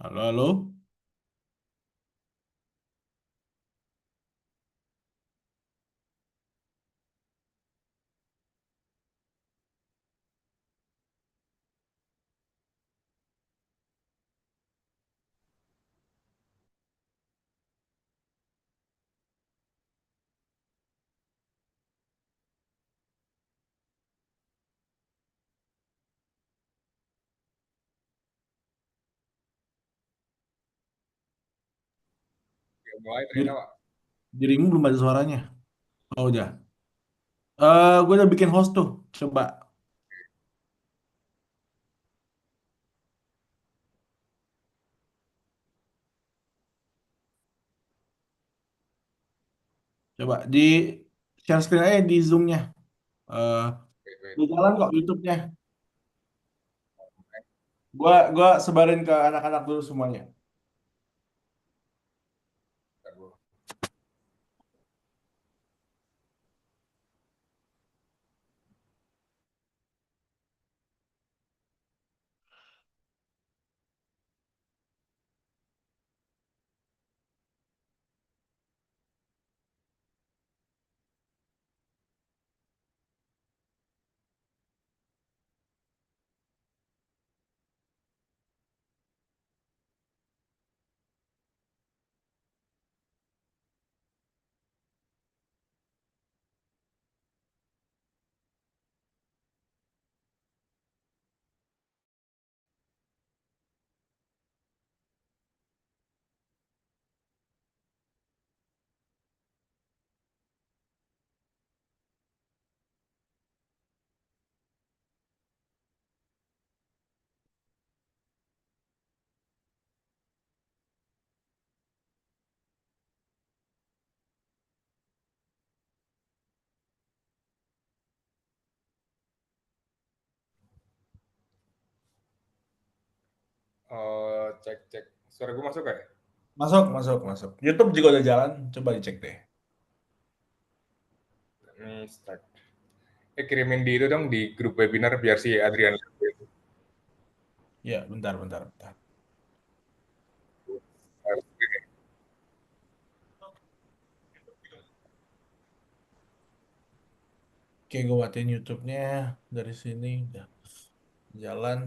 Halo, halo. Mulai Di, ternyata Pak. dirimu belum ada suaranya. Oh, udah. Gue udah bikin host tuh. Coba, coba di share screen aja di Zoom-nya. Eh, Wait. Di jalan kok YouTube-nya. Gua sebarin ke anak-anak dulu semuanya. Bentar, Bu. Cek. Suara gue masuk ya? Masuk, masuk, masuk. YouTube juga udah jalan. Coba dicek deh. Ini start. Kirimin di itu dong di grup webinar biar si Adrian Ya, bentar, bentar, bentar. harus gini. Oke, gue matiin YouTube-nya dari sini. Udah jalan.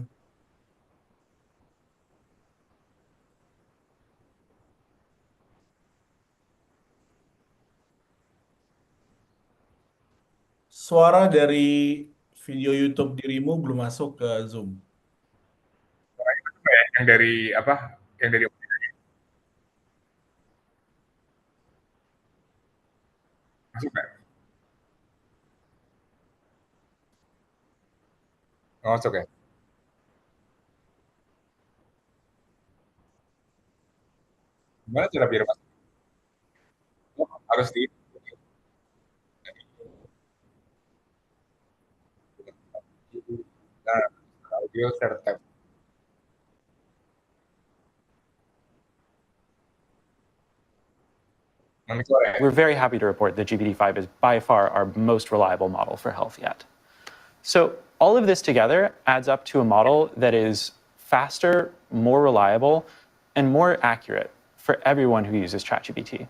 Suara dari video YouTube dirimu belum masuk ke Zoom. Suaranya masuk nggak ya? Yang dari apa? Yang dari masuk nggak? Nggak masuk ya? Gimana cara biar masuk? Oh, harus di nah, audio share tab. Monitor ya? We're very happy to report that GPT-5 is by far our most reliable model for health yet. So all of this together adds up to a model that is faster, more reliable, and more accurate for everyone who uses ChatGPT.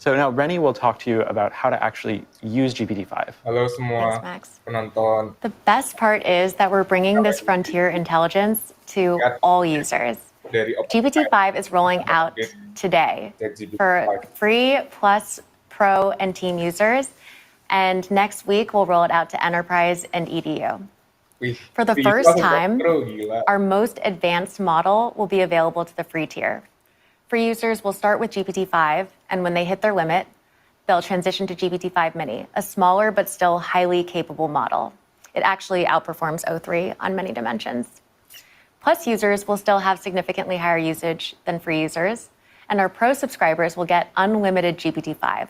So now Rennie will talk to you about how to actually use GPT-5. Halo semua Thanks, Max. penonton. The best part is that we're bringing this frontier intelligence to all users. Dari GPT-5 is rolling out today for free plus pro and team users. And next week, we'll roll it out to enterprise and EDU. Wih, For the itu first langsung time, bro, gila. our most advanced model will be available to the free tier. Free users will start with GPT-5, and when they hit their limit, they'll transition to GPT-5 Mini, a smaller but still highly capable model. It actually outperforms O3 on many dimensions. Plus users will still have significantly higher usage than free users, and our Pro subscribers will get unlimited GPT-5,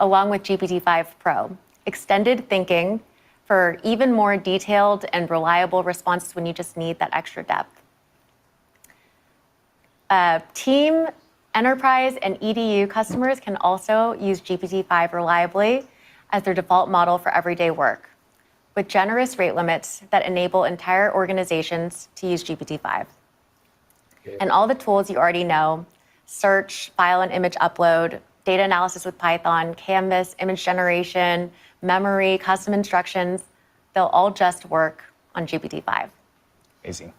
along with GPT-5 Pro, extended thinking for even more detailed and reliable responses when you just need that extra depth. Team, enterprise, and EDU customers can also use GPT-5 reliably as their default model for everyday work, with generous rate limits that enable entire organizations to use GPT-5. And all the tools you already know, search, file and image upload, data analysis with Python, Canvas, image generation, memory, custom instructions, they'll all just work on GPT-5. Amazing.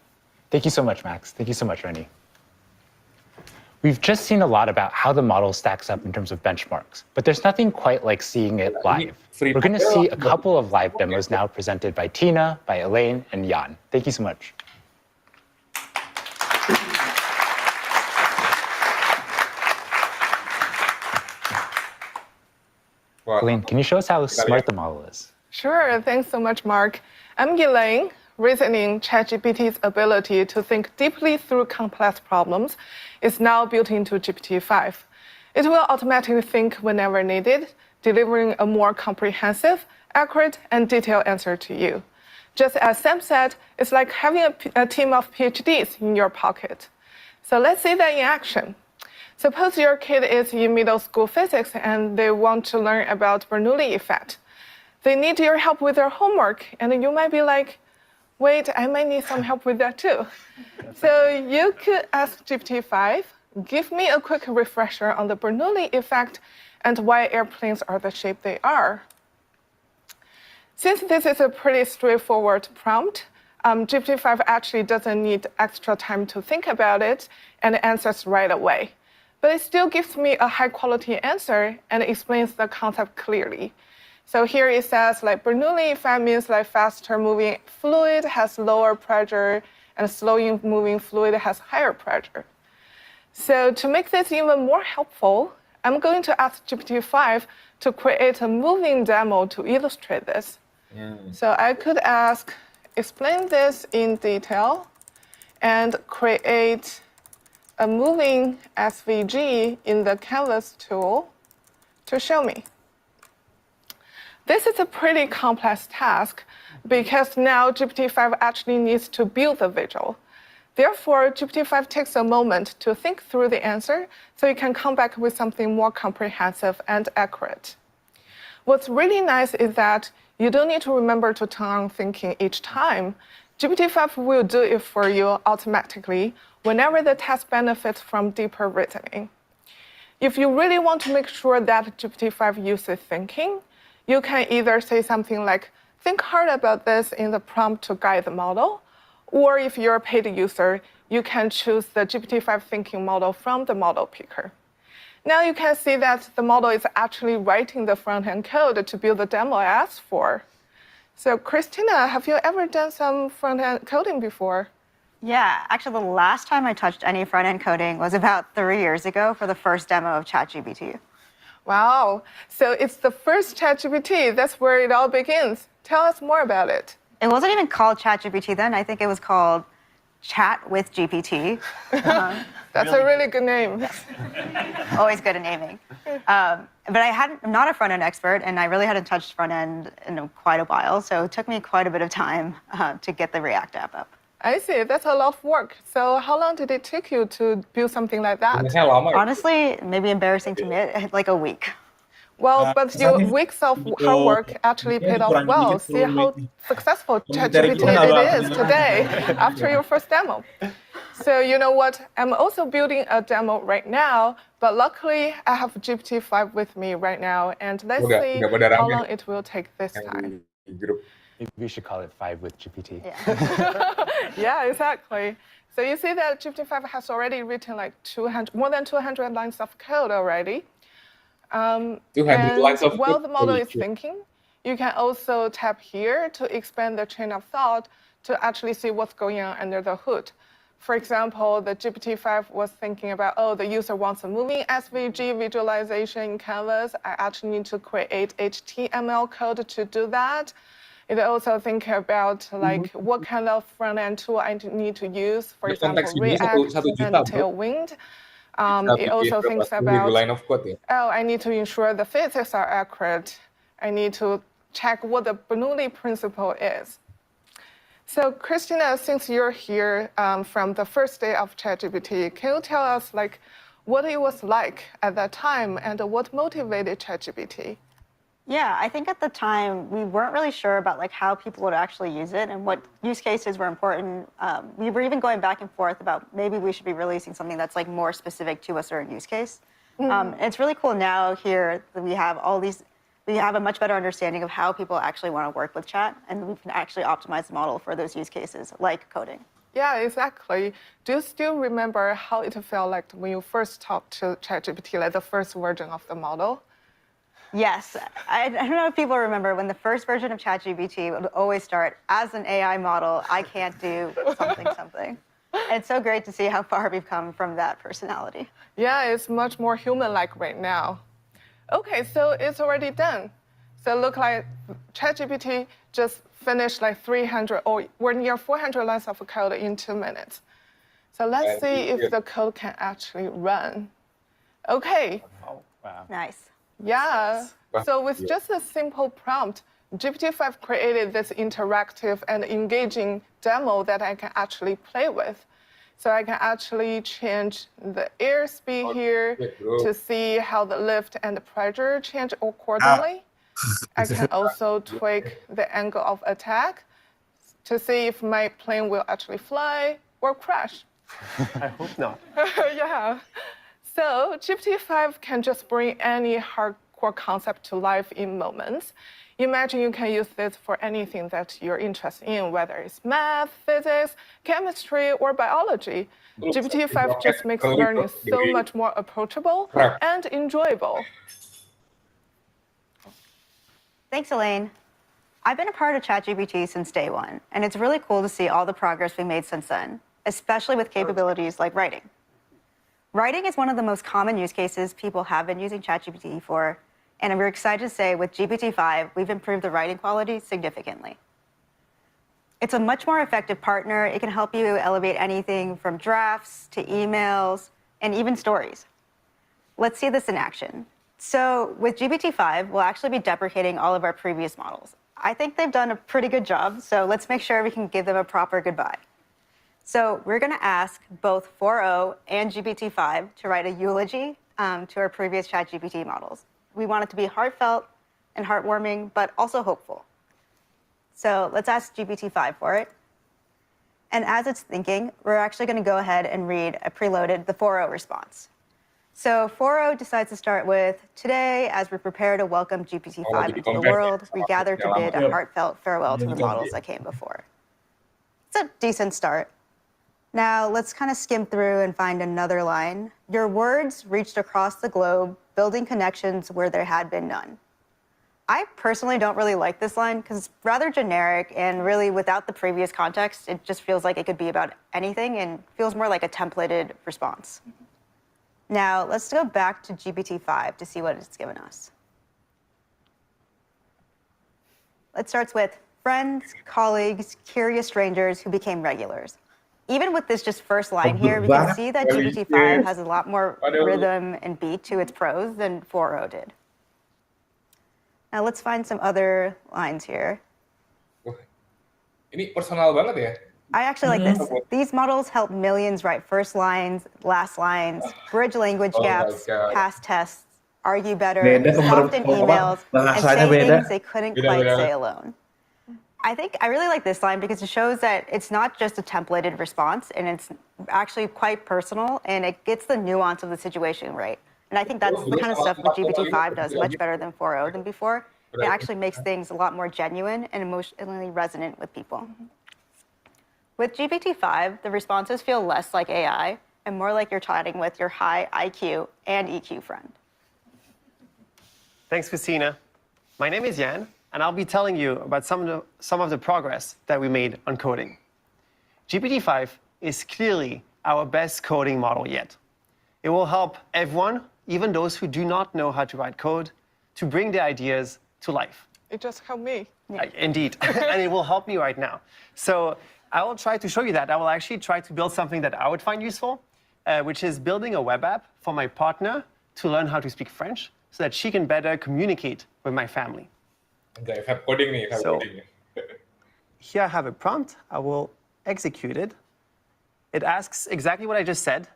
Thank you so much, Max. Thank you so much, Rennie. We've just seen a lot about how the model stacks up in terms of benchmarks, but there's nothing quite like seeing it live. We're going to see a couple of live demos now presented by Tina, by Elaine, and Jan. Thank you so much. Elaine, can you show us how smart the model is? Sure, thanks so much, Mark. I'm Elaine. Reasoning ChatGPT's ability to think deeply through complex problems is now built into GPT-5. It will automatically think whenever needed, delivering a more comprehensive, accurate, and detailed answer to you. Just as Sam said, it's like having a team of PhDs in your pocket. So let's see that in action. Suppose your kid is in middle school physics and they want to learn about Bernoulli effect. They need your help with their homework, and you might be like, wait, I might need some help with that too. So you could ask GPT-5, give me a quick refresher on the Bernoulli effect and why airplanes are the shape they are. Since this is a pretty straightforward prompt, GPT-5 actually doesn't need extra time to think about it and answers right away. But it still gives me a high quality answer and explains the concept clearly. So here it says like Bernoulli effect means like faster moving fluid has lower pressure and slow moving fluid has higher pressure. So to make this even more helpful, I'm going to ask GPT-5 to create a moving demo to illustrate this. So I could ask, explain this in detail and create a moving SVG in the Canvas tool to show me. This is a pretty complex task because now GPT-5 actually needs to build the visual. Therefore, GPT-5 takes a moment to think through the answer so it can come back with something more comprehensive and accurate. What's really nice is that you don't need to remember to turn on thinking each time. GPT-5 will do it for you automatically whenever the task benefits from deeper reasoning. If you really want to make sure that GPT-5 uses thinking, you can either say something like, think hard about this in the prompt to guide the model, or if you're a paid user, you can choose the GPT-5 thinking model from the model picker. Now you can see that the model is actually writing the front-end code to build the demo I asked for. So Christina, have you ever done some front-end coding before? Yeah, actually the last time I touched any front-end coding was about 3 years ago for the first demo of ChatGPT. Wow, so it's the first ChatGPT. That's where it all begins. Tell us more about it. It wasn't even called ChatGPT then. I think it was called Chat with GPT. That's a really good name. Always good at naming. But I'm not a front-end expert, and I really hadn't touched front-end in quite a while, so it took me quite a bit of time to get the React app up. I see, that's a lot of work. So how long did it take you to build something like that? Honestly, maybe embarrassing to admit, like a week. Well, but your weeks of hard work actually paid off well. See how successful ChatGPT it is today after your first demo. So you know what? I'm also building a demo right now, but luckily I have GPT-5 with me right now, and let's see how long it will take this time. Maybe we should call it 5 with GPT. Yeah. Yeah, exactly. So you see that GPT-5 has already written like more than 200 lines of code already. 200 lines of code. While the model is thinking, you can also tap here to expand the chain of thought to actually see what's going on under the hood. For example, the GPT-5 was thinking about, oh, the user wants a moving SVG visualization in Canvas. I actually need to create HTML code to do that. It also think about like what kind of front-end tool I need to use, for example, React and Tailwind. It also thinks about, oh, I need to ensure the physics are accurate. I need to check what the Bernoulli principle is. So Christina, since you're here from the first day of ChatGPT, can you tell us like what it was like at that time and what motivated ChatGPT? Yeah, I think at the time we weren't really sure about like how people would actually use it and what use cases were important. We were even going back and forth about maybe we should be releasing something that's like more specific to a certain use case. It's really cool now here that we have all these. We have a much better understanding of how people actually want to work with chat, and we can actually optimize the model for those use cases, like coding. Yeah, exactly. Do you still remember how it felt like when you first talked to ChatGPT, like the first version of the model? Yes, I don't know if people remember when the first version of ChatGPT would always start, as an AI model, I can't do something, something. And it's so great to see how far we've come from that personality. Yeah, it's much more human-like right now. Okay, so it's already done. So look like ChatGPT just finished like 300 or we're near 400 lines of code in 2 minutes. So let's see if the code can actually run. Okay. Oh, wow. Nice. Yeah. So with just a simple prompt, GPT-5 created this interactive and engaging demo that I can actually play with. So I can actually change the airspeed here to see how the lift and the pressure change accordingly. I can also tweak the angle of attack to see if my plane will actually fly or crash. I hope not. Yeah. So GPT-5 can just bring any hardcore concept to life in moments. Imagine you can use this for anything that you're interested in, whether it's math, physics, chemistry, or biology. GPT-5 just makes learning so much more approachable and enjoyable. Thanks, Elaine. I've been a part of ChatGPT since day one, and it's really cool to see all the progress we made since then, especially with capabilities like writing. Writing is one of the most common use cases people have been using ChatGPT for, and we're excited to say with GPT-5, we've improved the writing quality significantly. It's a much more effective partner. It can help you elevate anything from drafts to emails and even stories. Let's see this in action. So with GPT-5, we'll actually be deprecating all of our previous models. I think they've done a pretty good job, so let's make sure we can give them a proper goodbye. So we're going to ask both 4o and GPT-5 to write a eulogy to our previous ChatGPT models. We want it to be heartfelt and heartwarming, but also hopeful. So let's ask GPT-5 for it. And as it's thinking, we're actually going to go ahead and read the 4o response. So 4o decides to start with, today, as we prepare to welcome GPT-5 into the world, we gather to bid a heartfelt farewell to the models that came before. It's a decent start. Now, let's kind of skim through and find another line. Your words reached across the globe, building connections where there had been none. I personally don't really like this line because it's rather generic and really without the previous context, it just feels like it could be about anything and feels more like a templated response. Now, let's go back to GPT-5 to see what it's given us. It starts with friends, colleagues, curious strangers who became regulars. Even with this just first line here, we can see that GPT-5 has a lot more rhythm and beat to its prose than 4o did. Now let's find some other lines here. Ini personal banget ya. I actually like this. These models help millions write first lines, last lines, bridge language gaps, pass tests, argue better, soften emails, and say things they couldn't quite say alone. I really like this line because it shows that it's not just a templated response and it's actually quite personal and it gets the nuance of the situation right. And I think that's the kind of stuff that GPT-5 does much better than 4o than before. It actually makes things a lot more genuine and emotionally resonant with people. With GPT-5, the responses feel less like AI and more like you're chatting with your high IQ and EQ friend. Thanks, Christina. My name is Jan, and I'll be telling you about some of the progress that we made on coding. GPT-5 is clearly our best coding model yet. It will help everyone, even those who do not know how to write code, to bring their ideas to life. It just helped me. Indeed, and it will help me right now. So I will try to show you that. I will actually try to build something that I would find useful, which is building a web app for my partner to learn how to speak French so that she can better communicate with my family. Coding nih, So, coding. here I have a prompt. I will execute it. It asks exactly what I just said.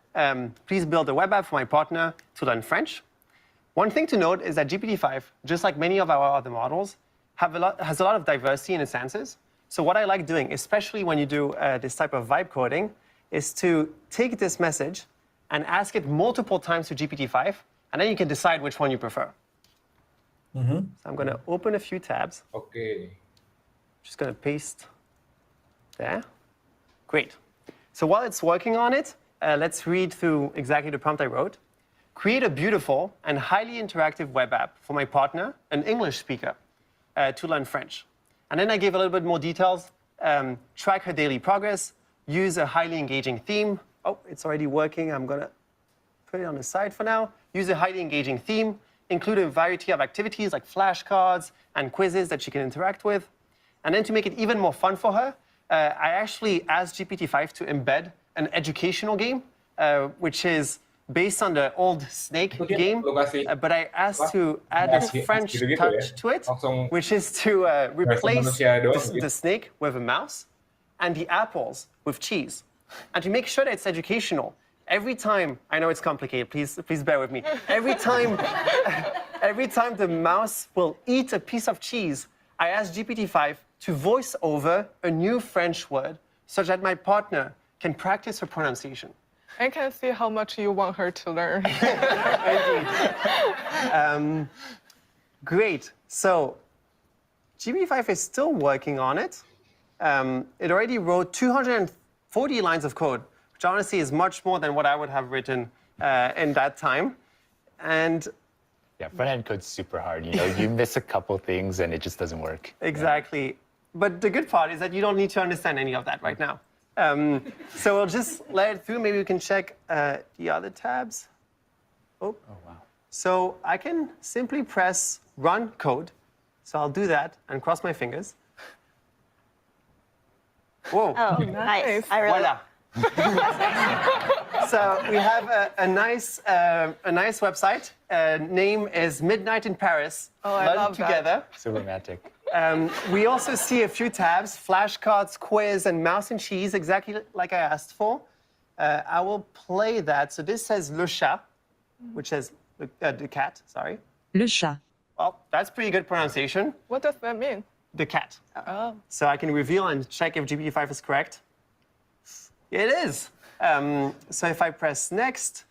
Please build a web app for my partner to learn French. One thing to note is that GPT-5, just like many of our other models, has a lot of diversity in its answers. So what I like doing, especially when you do this type of vibe coding, is to take this message and ask it multiple times to GPT-5, and then you can decide which one you prefer. So I'm going to open a few tabs. Oke. Just going to paste there. Great. So while it's working on it, let's read through exactly the prompt I wrote. Create a beautiful and highly interactive web app for my partner, an English speaker, to learn French. And then I gave a little bit more details. Track her daily progress, use a highly engaging theme. Oh, it's already working. I'm going to put it on the side for now. Use a highly engaging theme. Include a variety of activities like flashcards and quizzes that she can interact with. And then to make it even more fun for her, I actually asked GPT-5 to embed an educational game, which is based on the old Snake game. But I asked to add a French touch to it, which is to replace the snake with a mouse and the apples with cheese. And to make sure that it's educational, every time, I know it's complicated, please bear with me. Every time the mouse will eat a piece of cheese, I ask GPT-5 to voice over a new French word so that my partner can practice her pronunciation. I can see how much you want her to learn. Great. So GPT-5 is still working on it. It already wrote 240 lines of code, which honestly is much more than what I would have written in that time. And yeah, front-end code's super hard. You know, you miss a couple things and it just doesn't work. Exactly. Yeah. But the good part is that you don't need to understand any of that right now. So we'll just let it through. Maybe we can check the other tabs. Oh, wow. So I can simply press Run Code. So I'll do that and cross my fingers. Whoa. Oh, nice. I really Voila. So we have a nice website. Name is Midnight in Paris. Oh, I love together. That. So romantic. We also see a few tabs, flashcards, quiz, and mouse and cheese, exactly like I asked for. I will play that. So this says Le Chat, which says the cat, sorry. Le chat. Well, that's pretty good pronunciation. What does that mean? The cat. Oh. So I can reveal and check if GPT-5 is correct. It is. So if I press next,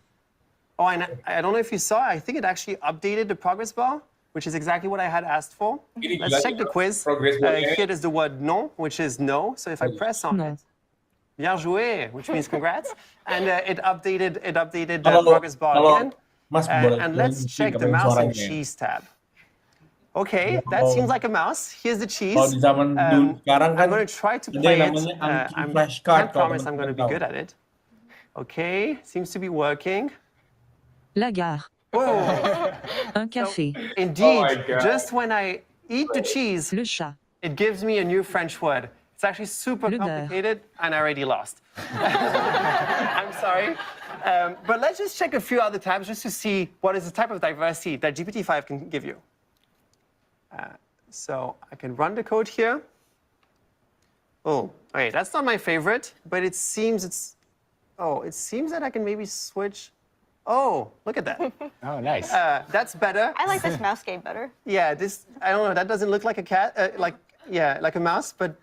oh, and I don't know if you saw, I think it actually updated the progress bar, which is exactly what I had asked for. Let's check the quiz. Here is the word non, which is no. So if I press on it, bien joué, which means congrats. And it updated the progress bar again. And let's check the mouse and cheese tab. Okay, that seems like a mouse. Here's the cheese. I'm going to try to play it. I can't promise I'm going to be good at it. Okay, seems to be working. La gare. Whoa. Un café. So, indeed, just when I eat the cheese, Le chat. it gives me a new French word. It's actually super complicated, and I already lost. I'm sorry. But let's just check a few other tabs just to see what is the type of diversity that GPT-5 can give you. So I can run the code here. Oh, okay, that's not my favorite, but it seems it seems that I can maybe switch. Oh, look at that. Oh, nice. That's better. I like this mouse game better. Yeah, I don't know, that doesn't look like a cat, like a mouse, but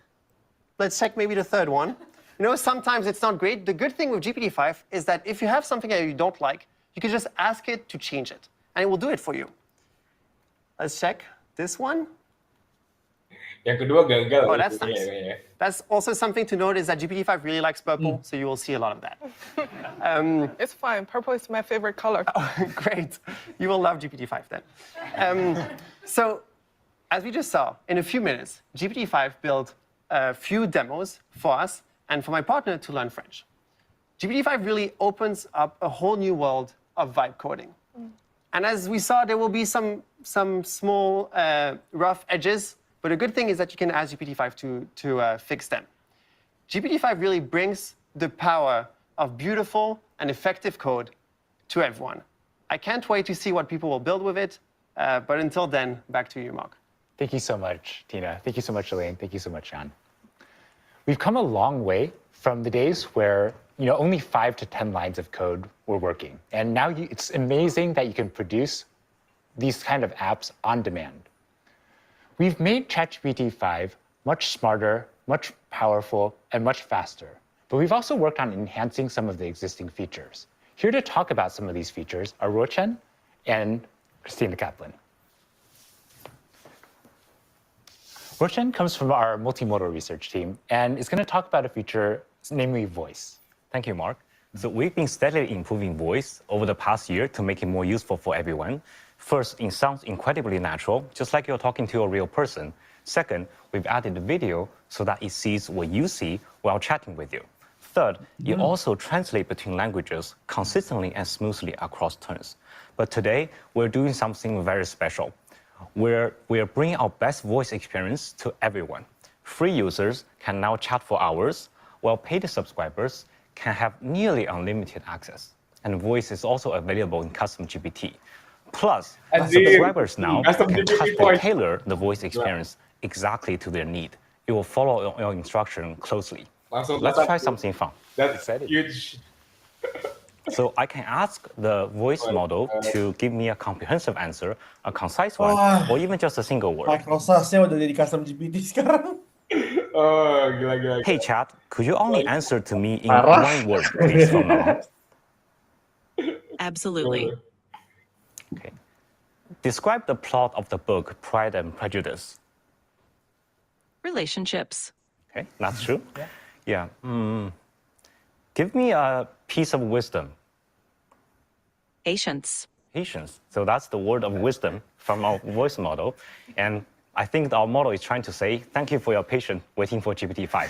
let's check maybe the third one. You know, sometimes it's not great. The good thing with GPT-5 is that if you have something that you don't like, you can just ask it to change it, and it will do it for you. Let's check this one. Yang kedua gagal. Oh, that's nice. That's also something to note is that GPT-5 really likes purple, so you will see a lot of that. It's fine. Purple is my favorite color. Oh, great. You will love GPT-5 then. So, as we just saw, in a few minutes, GPT-5 built a few demos for us and for my partner to learn French. GPT-5 really opens up a whole new world of vibe coding. And as we saw, there will be some small rough edges, but a good thing is that you can ask GPT-5 to fix them. GPT-5 really brings the power of beautiful and effective code to everyone. I can't wait to see what people will build with it, but until then, back to you, Mark. Thank you so much, Tina. Thank you so much, Elaine. Thank you so much, Jan. We've come a long way from the days where only 5 to 10 lines of code were working. And now it's amazing that you can produce these kind of apps on demand. We've made ChatGPT 5 much smarter, much powerful, and much faster. But we've also worked on enhancing some of the existing features. Here to talk about some of these features are Rochen and Christina Kaplan. Rochen comes from our multimodal research team and is going to talk about a feature, namely voice. Thank you, Mark. So we've been steadily improving voice over the past year to make it more useful for everyone. First, it sounds incredibly natural, just like you're talking to a real person. Second, we've added the video so that it sees what you see while chatting with you. Third, you also translate between languages consistently and smoothly across turns. But today, we're doing something very special. We're bringing our best voice experience to everyone. Free users can now chat for hours, while paid subscribers can have nearly unlimited access. And voice is also available in custom GPT. Plus, subscribers now can custom tailor the voice experience exactly to their need. It will follow your instruction closely. Let's try something fun. That's huge. So I can ask the voice model to give me a comprehensive answer, a concise one, or even just a single word. Microsoft-nya udah jadi custom GPT sekarang. Oh, gila. Hey chat, could you only answer to me in one word, please, from now on? Absolutely. Okay. Describe the plot of the book Pride and Prejudice. Relationships. Okay, that's true. Yeah. Give me a piece of wisdom. Patience. Patience. So that's the word of wisdom from our voice model. And I think our model is trying to say, thank you for your patience waiting for GPT-5.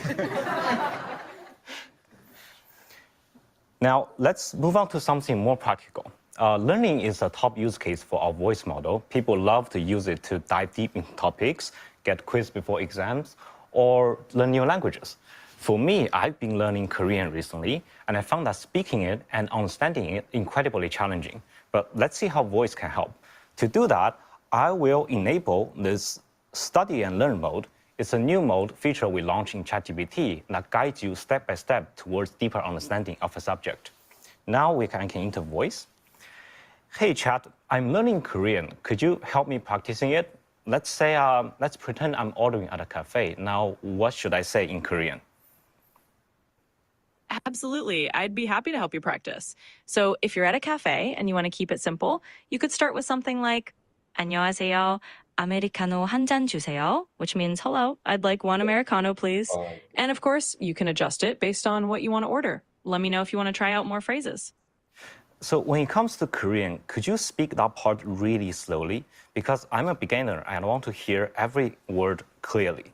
Now, let's move on to something more practical. Learning is a top use case for our voice model. People love to use it to dive deep into topics, get quizzed before exams, or learn new languages. For me, I've been learning Korean recently, and I found that speaking it and understanding it incredibly challenging. But let's see how voice can help. To do that, I will enable this study and learn mode. It's a new mode feature we launched in ChatGPT that guides you step by step towards deeper understanding of a subject. Now we can enter voice. Hey chat, I'm learning Korean. Could you help me practicing it? Let's say, let's pretend I'm ordering at a cafe. Now, what should I say in Korean? Absolutely. I'd be happy to help you practice. So if you're at a cafe and you want to keep it simple, you could start with something like 안녕하세요. 아메리카노 한 잔 주세요, which means hello, I'd like one Americano, please. And of course, you can adjust it based on what you want to order. Let me know if you want to try out more phrases. So when it comes to Korean, could you speak that part really slowly? Because I'm a beginner and I want to hear every word clearly.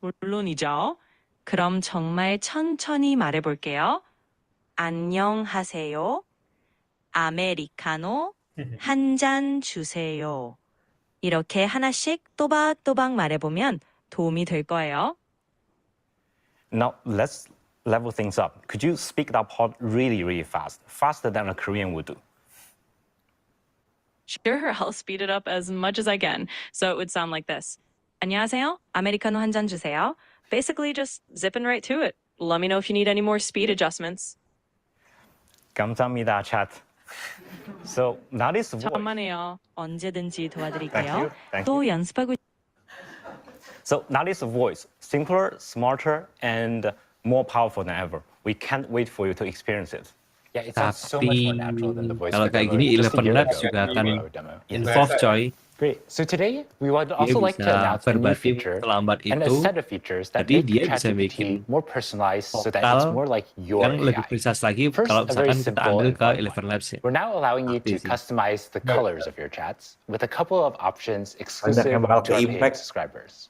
물론이죠. 그럼 정말 천천히 말해볼게요. 안녕하세요. 아메리카노 한 잔 주세요. 이렇게 하나씩 또박또박 말해보면 도움이 될 거예요. Now let's level things up. Could you speak that part really, really fast? Faster than a Korean would do. Sure, I'll speed it up as much as I can. So it would sound like this. 안녕하세요. 아메리카노 한 잔 주세요. Basically just zipping right to it. Let me know if you need any more speed adjustments. 감사합니다, chat. So that is voice. 천만에요. 언제든지 도와드릴게요. Thank 또 you. 연습하고. So that is a voice, simpler, smarter, and more powerful than ever. We can't wait for you to experience it. Yeah, it sounds so much more natural than the voice. Kalau kayak gini, 11 Labs juga akan involve, coy. Great. So today, we would also like to announce a new feature and a set of features that make ChatGPT more personalized so that it's more like your yang lebih precise lagi First, kalau a very misalkan kita simple ambil ke and 11 Labs ya. We're now allowing you to customize the colors of your chats with a couple of options exclusive to our paid subscribers.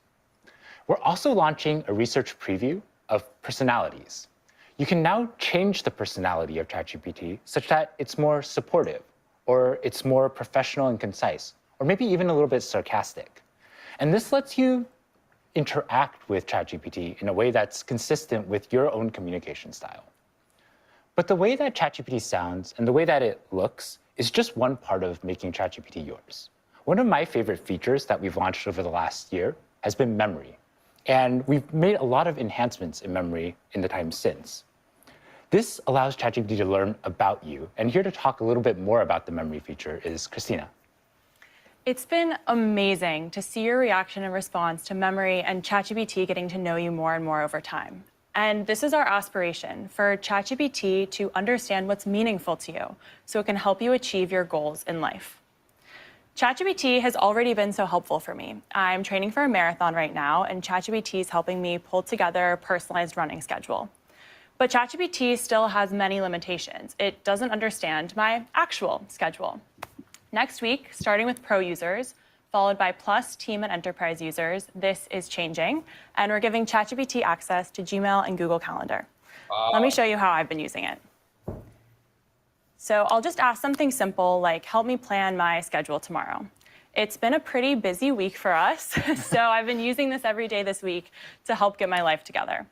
We're also launching a research preview of personalities. You can now change the personality of ChatGPT such that it's more supportive, or it's more professional and concise, or maybe even a little bit sarcastic. And this lets you interact with ChatGPT in a way that's consistent with your own communication style. But the way that ChatGPT sounds and the way that it looks is just one part of making ChatGPT yours. One of my favorite features that we've launched over the last year has been memory. And we've made a lot of enhancements in memory in the time since. This allows ChatGPT to learn about you. And here to talk a little bit more about the memory feature is Christina. It's been amazing to see your reaction and response to memory and ChatGPT getting to know you more and more over time. And this is our aspiration, for ChatGPT to understand what's meaningful to you so it can help you achieve your goals in life. ChatGPT has already been so helpful for me. I'm training for a marathon right now, and ChatGPT is helping me pull together a personalized running schedule. But ChatGPT still has many limitations. It doesn't understand my actual schedule. Next week, starting with Pro users, followed by Plus, Team, and Enterprise users, this is changing, and we're giving ChatGPT access to Gmail and Google Calendar. Let me show you how I've been using it. So I'll just ask something simple like, help me plan my schedule tomorrow. It's been a pretty busy week for us, so I've been using this every day this week to help get my life together.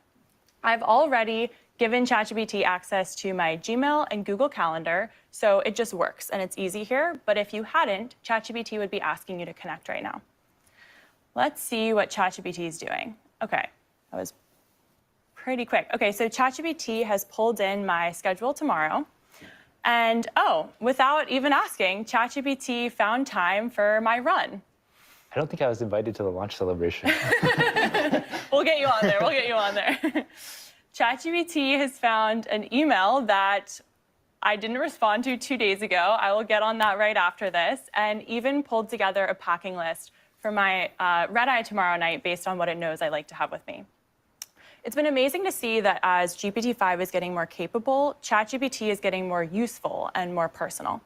I've already given ChatGPT access to my Gmail and Google Calendar, so it just works and it's easy here. But if you hadn't, ChatGPT would be asking you to connect right now. Let's see what ChatGPT is doing. Okay, that was pretty quick. Okay, so ChatGPT has pulled in my schedule tomorrow. And oh, without even asking, ChatGPT found time for my run. I don't think I was invited to the launch celebration. We'll get you on there. We'll get you on there. ChatGPT has found an email that I didn't respond to 2 days ago. I will get on that right after this, and even pulled together a packing list for my red-eye tomorrow night based on what it knows I like to have with me. It's been amazing to see that as GPT-5 is getting more capable, ChatGPT is getting more useful and more personal.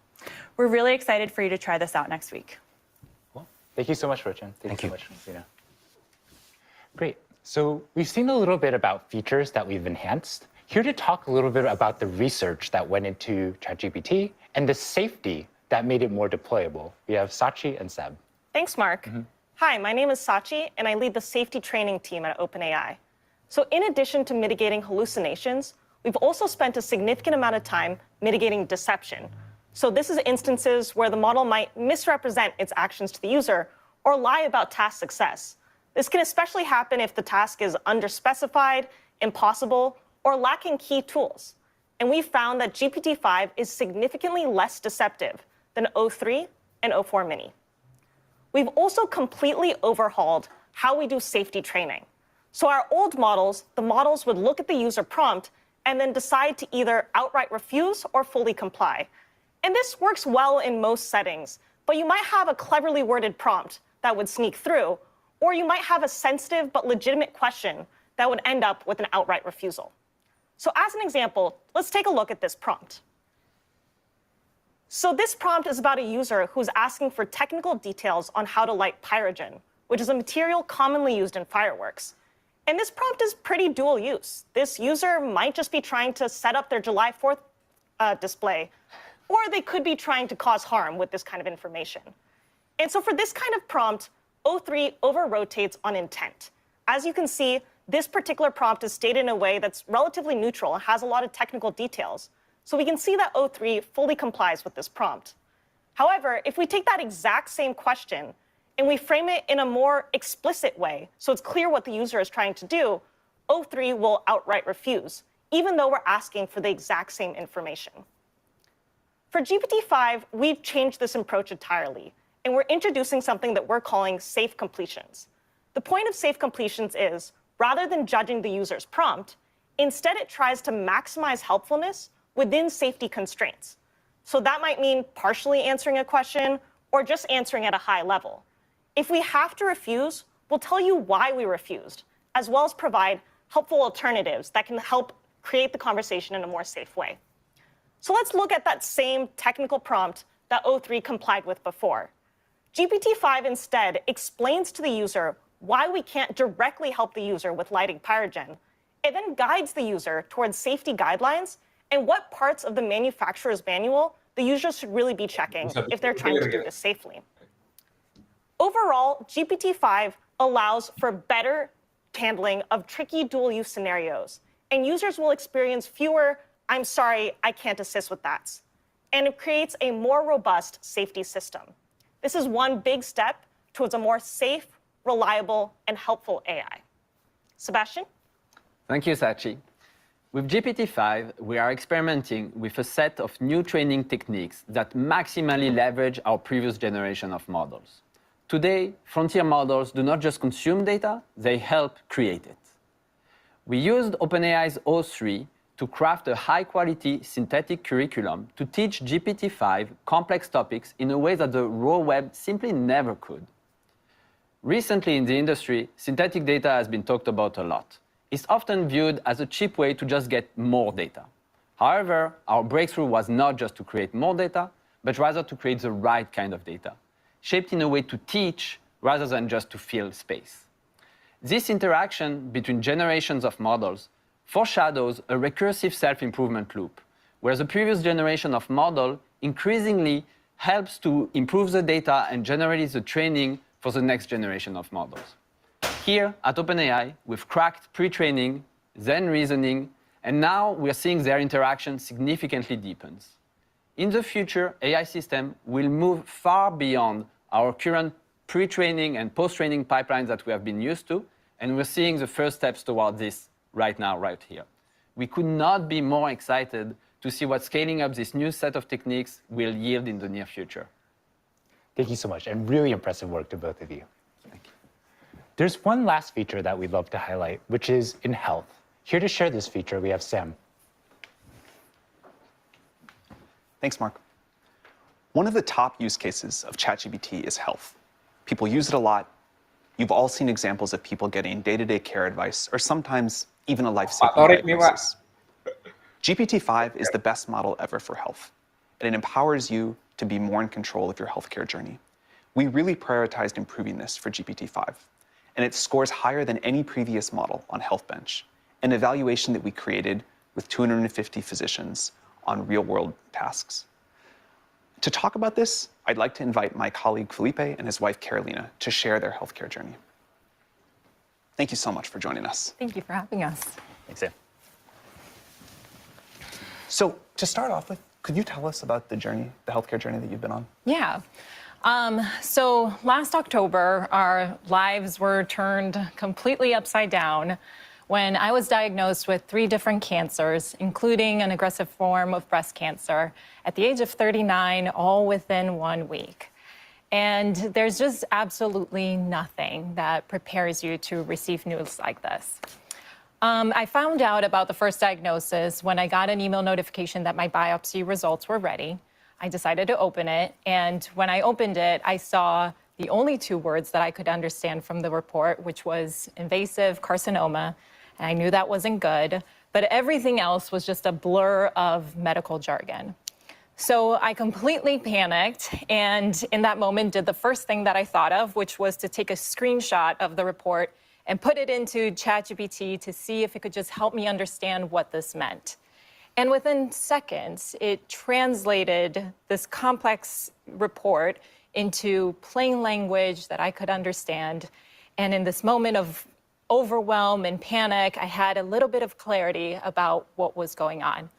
We're really excited for you to try this out next week. Cool. Thank you so much, Rochin. Thank you so much, Christina. Great. So we've seen a little bit about features that we've enhanced. Here to talk a little bit about the research that went into ChatGPT and the safety that made it more deployable. We have Sachi and Seb. Thanks, Mark. Hi, my name is Sachi, and I lead the safety training team at OpenAI. So in addition to mitigating hallucinations, we've also spent a significant amount of time mitigating deception. So this is instances where the model might misrepresent its actions to the user or lie about task success. This can especially happen if the task is underspecified, impossible, or lacking key tools. And we've found that GPT-5 is significantly less deceptive than O3 and O4 Mini. We've also completely overhauled how we do safety training. So our old models, the models would look at the user prompt and then decide to either outright refuse or fully comply. And this works well in most settings, but you might have a cleverly worded prompt that would sneak through, or you might have a sensitive but legitimate question that would end up with an outright refusal. So as an example, let's take a look at this prompt. So this prompt is about a user who's asking for technical details on how to light pyrogen, which is a material commonly used in fireworks. And this prompt is pretty dual use. This user might just be trying to set up their July 4th display, or they could be trying to cause harm with this kind of information. And so for this kind of prompt, O3 over-rotates on intent. As you can see, this particular prompt is stated in a way that's relatively neutral and has a lot of technical details. So we can see that O3 fully complies with this prompt. However, if we take that exact same question and we frame it in a more explicit way, so it's clear what the user is trying to do, O3 will outright refuse, even though we're asking for the exact same information. For GPT-5, we've changed this approach entirely, and we're introducing something that we're calling safe completions. The point of safe completions is, rather than judging the user's prompt, instead it tries to maximize helpfulness within safety constraints. So that might mean partially answering a question or just answering at a high level. If we have to refuse, we'll tell you why we refused, as well as provide helpful alternatives that can help create the conversation in a more safe way. So let's look at that same technical prompt that O3 complied with before. GPT-5 instead explains to the user why we can't directly help the user with lighting pyrogen. It then guides the user towards safety guidelines and what parts of the manufacturer's manual the user should really be checking if they're trying to do this safely. Overall, GPT-5 allows for better handling of tricky dual-use scenarios, and users will experience fewer, "I'm sorry, I can't assist with that," and it creates a more robust safety system. This is one big step towards a more safe, reliable, and helpful AI. Sebastian? Thank you, Sachi. With GPT-5, we are experimenting with a set of new training techniques that maximally leverage our previous generation of models. Today, frontier models do not just consume data, they help create it. We used OpenAI's O3 to craft a high-quality synthetic curriculum to teach GPT-5 complex topics in a way that the raw web simply never could. Recently in the industry, synthetic data has been talked about a lot. It's often viewed as a cheap way to just get more data. However, our breakthrough was not just to create more data, but rather to create the right kind of data, shaped in a way to teach rather than just to fill space. This interaction between generations of models foreshadows a recursive self-improvement loop, where the previous generation of model increasingly helps to improve the data and generate the training for the next generation of models. Here at OpenAI, we've cracked pre-training, then reasoning, and now we're seeing their interaction significantly deepens. In the future, AI systems will move far beyond our current pre-training and post-training pipelines that we have been used to, and we're seeing the first steps toward this right now, right here. We could not be more excited to see what scaling up this new set of techniques will yield in the near future. Thank you so much, and really impressive work to both of you. Thank you. There's one last feature that we'd love to highlight, which is in health. Here to share this feature, we have Sam. Thanks, Mark. One of the top use cases of ChatGPT is health. People use it a lot. You've all seen examples of people getting day-to-day care advice, or sometimes even a life-saving diagnosis. GPT-5 is the best model ever for health, and it empowers you to be more in control of your healthcare journey. We really prioritized improving this for GPT-5, and it scores higher than any previous model on HealthBench, an evaluation that we created with 250 physicians on real-world tasks. To talk about this, I'd like to invite my colleague Felipe and his wife Carolina to share their healthcare journey. Thank you so much for joining us. Thank you for having us. Thanks, Sam. So to start off with, could you tell us about the journey, the healthcare journey that you've been on? Yeah. So last October, our lives were turned completely upside down when I was diagnosed with 3 different cancers, including an aggressive form of breast cancer, at the age of 39, all within 1 week. And there's just absolutely nothing that prepares you to receive news like this. I found out about the first diagnosis when I got an email notification that my biopsy results were ready. I decided to open it, and when I opened it, I saw the only 2 words that I could understand from the report, which was invasive carcinoma, and I knew that wasn't good, but everything else was just a blur of medical jargon. So I completely panicked, and in that moment did the first thing that I thought of, which was to take a screenshot of the report and put it into ChatGPT to see if it could just help me understand what this meant. And within seconds, it translated this complex report into plain language that I could understand. And in this moment of overwhelm and panic, I had a little bit of clarity about what was going on.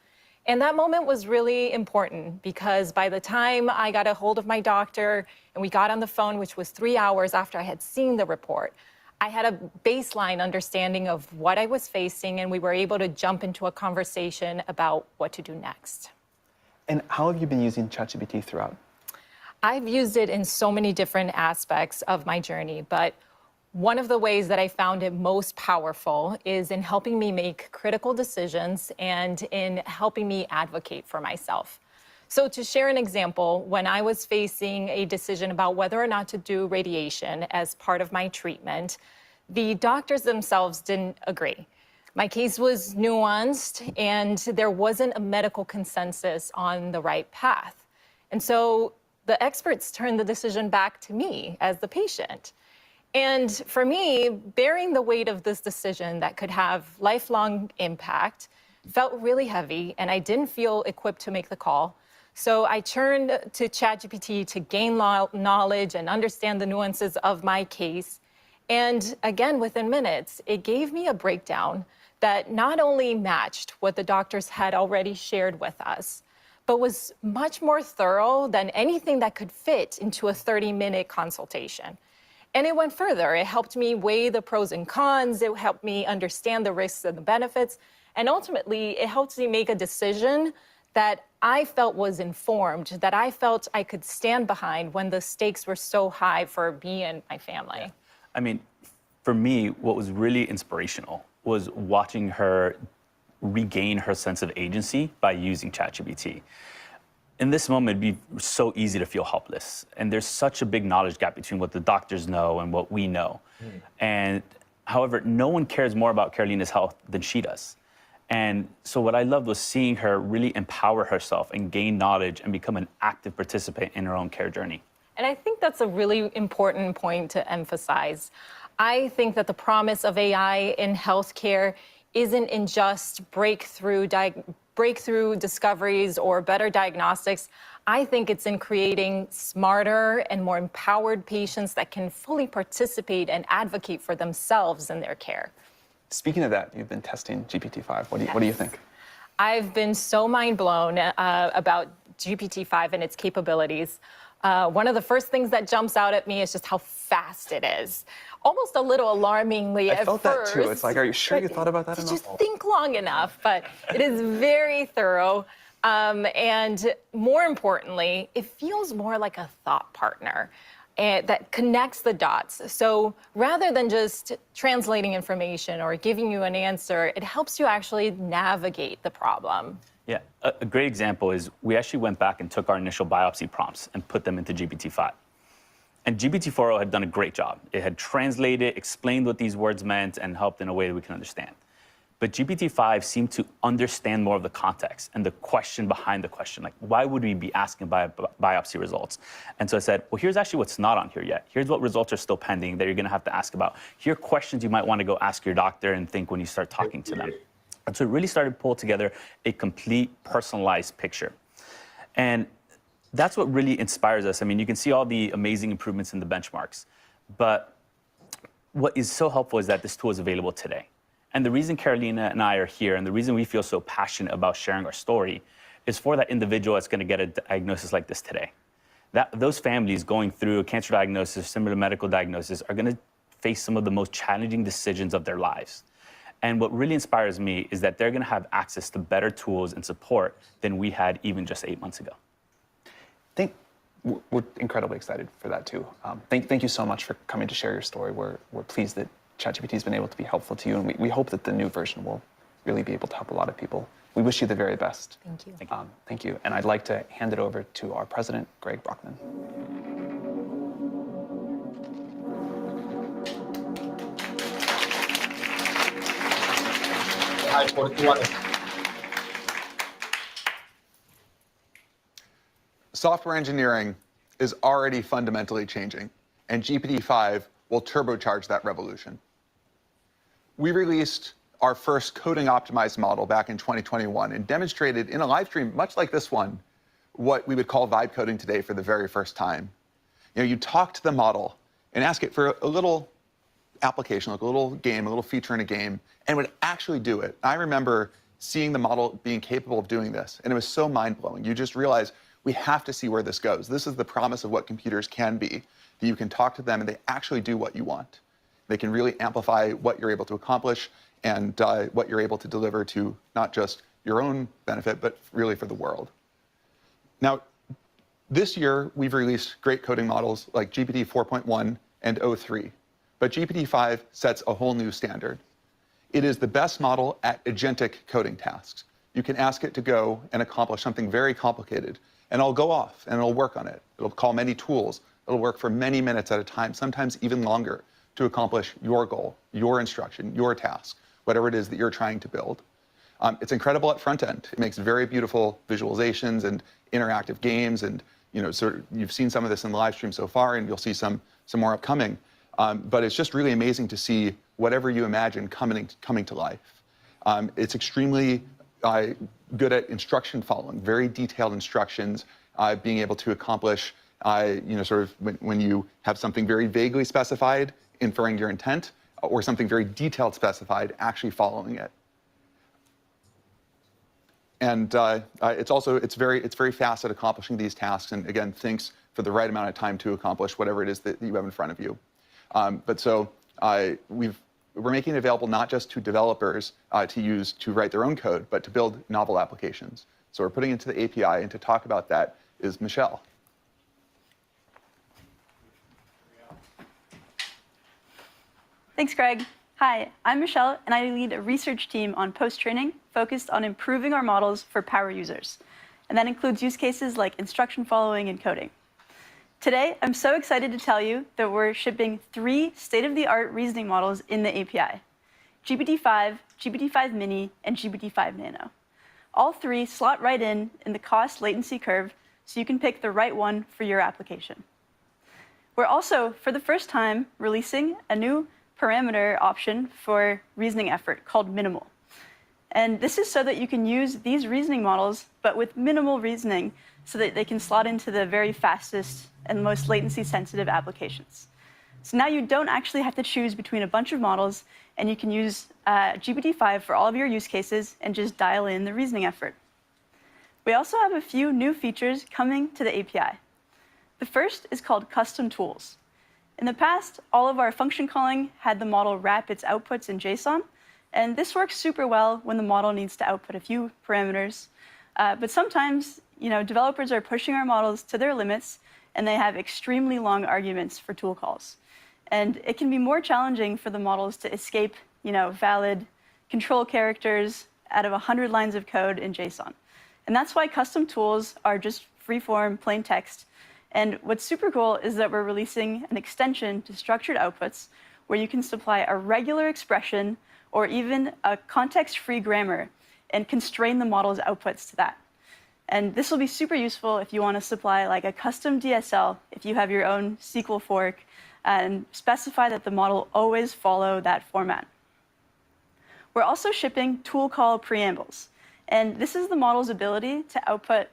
And that moment was really important because by the time I got a hold of my doctor and we got on the phone, which was 3 hours after I had seen the report, I had a baseline understanding of what I was facing, and we were able to jump into a conversation about what to do next. And how have you been using ChatGPT throughout? I've used it in so many different aspects of my journey, but one of the ways that I found it most powerful is in helping me make critical decisions and in helping me advocate for myself. So to share an example, when I was facing a decision about whether or not to do radiation as part of my treatment, the doctors themselves didn't agree. My case was nuanced and there wasn't a medical consensus on the right path. And so the experts turned the decision back to me as the patient. And for me, bearing the weight of this decision that could have lifelong impact felt really heavy, and I didn't feel equipped to make the call. So I turned to ChatGPT to gain knowledge and understand the nuances of my case. And again, within minutes, it gave me a breakdown that not only matched what the doctors had already shared with us, but was much more thorough than anything that could fit into a 30-minute consultation. And it went further. It helped me weigh the pros and cons. It helped me understand the risks and the benefits. And ultimately, it helps me make a decision that I felt was informed, that I felt I could stand behind when the stakes were so high for me and my family. Yeah. I mean, for me, what was really inspirational was watching her regain her sense of agency by using ChatGPT. In this moment, it'd be so easy to feel helpless. And there's such a big knowledge gap between what the doctors know and what we know. And however, no one cares more about Karolina's health than she does. And so what I loved was seeing her really empower herself and gain knowledge and become an active participant in her own care journey. And I think that's a really important point to emphasize. I think that the promise of AI in healthcare isn't in just breakthrough discoveries or better diagnostics. I think it's in creating smarter and more empowered patients that can fully participate and advocate for themselves in their care. Speaking of that, you've been testing GPT-5. What do you think? I've been so mind blown about GPT-5 and its capabilities. One of the first things that jumps out at me is just how fast it is. Almost a little alarmingly at first. I felt that too. It's like, are you sure you thought about that enough? Just think long enough, but it is very thorough. And more importantly, it feels more like a thought partner that connects the dots. So rather than just translating information or giving you an answer, it helps you actually navigate the problem. Yeah, a great example is we actually went back and took our initial biopsy prompts and put them into GPT-5. And GPT-4o had done a great job. It had translated, explained what these words meant, and helped in a way that we can understand. But GPT-5 seemed to understand more of the context and the question behind the question. Like, why would we be asking biopsy results? And so I said, well, here's actually what's not on here yet. Here's what results are still pending that you're going to have to ask about. Here are questions you might want to go ask your doctor and think when you start talking to them. And so it really started to pull together a complete personalized picture. And that's what really inspires us. I mean, you can see all the amazing improvements in the benchmarks. But what is so helpful is that this tool is available today. And the reason Karolina and I are here and the reason we feel so passionate about sharing our story is for that individual that's going to get a diagnosis like this today. Those families going through a cancer diagnosis, similar medical diagnosis, are going to face some of the most challenging decisions of their lives. And what really inspires me is that they're going to have access to better tools and support than we had even just 8 months ago. We're incredibly excited for that too. Thank you so much for coming to share your story. We're pleased that ChatGPT has been able to be helpful to you, and we hope that the new version will really be able to help a lot of people. We wish you the very best. Thank you. Thank you. And I'd like to hand it over to our president, Greg Brockman. Software engineering is already fundamentally changing, and GPT-5 will turbocharge that revolution. We released our first coding-optimized model back in 2021 and demonstrated in a live stream, much like this one, what we would call vibe coding today for the very first time. You talk to the model and ask it for a little application, like a little game, a little feature in a game, and it would actually do it. I remember seeing the model being capable of doing this, and it was so mind-blowing. You just realize we have to see where this goes. This is the promise of what computers can be, that you can talk to them and they actually do what you want. They can really amplify what you're able to accomplish and what you're able to deliver to not just your own benefit, but really for the world. Now, this year, we've released great coding models like GPT 4.1 and o3, but GPT-5 sets a whole new standard. It is the best model at agentic coding tasks. You can ask it to go and accomplish something very complicated, and it'll go off and it'll work on it. It'll call many tools. It'll work for many minutes at a time, sometimes even longer, to accomplish your goal, your instruction, your task, whatever it is that you're trying to build. It's incredible at front end. It makes very beautiful visualizations and interactive games, and you've seen some of this in the live stream so far, and you'll see some more upcoming. But it's just really amazing to see whatever you imagine coming to life. It's extremely good at instruction following, very detailed instructions, being able to accomplish, when you have something very vaguely specified, inferring your intent, or something very detailed specified, actually following it. And it's very fast at accomplishing these tasks, and again, thinks for the right amount of time to accomplish whatever it is that you have in front of you. We're making it available not just to developers to use to write their own code, but to build novel applications. So we're putting it into the API, and to talk about that is Michelle. Thanks, Greg. Hi, I'm Michelle, and I lead a research team on post-training focused on improving our models for power users. And that includes use cases like instruction following and coding. Today, I'm so excited to tell you that we're shipping 3 state-of-the-art reasoning models in the API: GPT-5, GPT-5 Mini, and GPT-5 Nano. All 3 slot right in the cost latency curve, so you can pick the right one for your application. We're also, for the first time, releasing a new parameter option for reasoning effort called minimal. And this is so that you can use these reasoning models, but with minimal reasoning, so that they can slot into the very fastest and most latency-sensitive applications. So now you don't actually have to choose between a bunch of models, and you can use GPT-5 for all of your use cases and just dial in the reasoning effort. We also have a few new features coming to the API. The first is called custom tools. In the past, all of our function calling had the model wrap its outputs in JSON, and this works super well when the model needs to output a few parameters. But sometimes, developers are pushing our models to their limits, and they have extremely long arguments for tool calls. And it can be more challenging for the models to escape, valid control characters out of 100 lines of code in JSON. And that's why custom tools are just free-form, plain text. And what's super cool is that we're releasing an extension to structured outputs where you can supply a regular expression or even a context-free grammar and constrain the model's outputs to that. And this will be super useful if you want to supply like a custom DSL, if you have your own SQL fork, and specify that the model always follow that format. We're also shipping tool call preambles. And this is the model's ability to output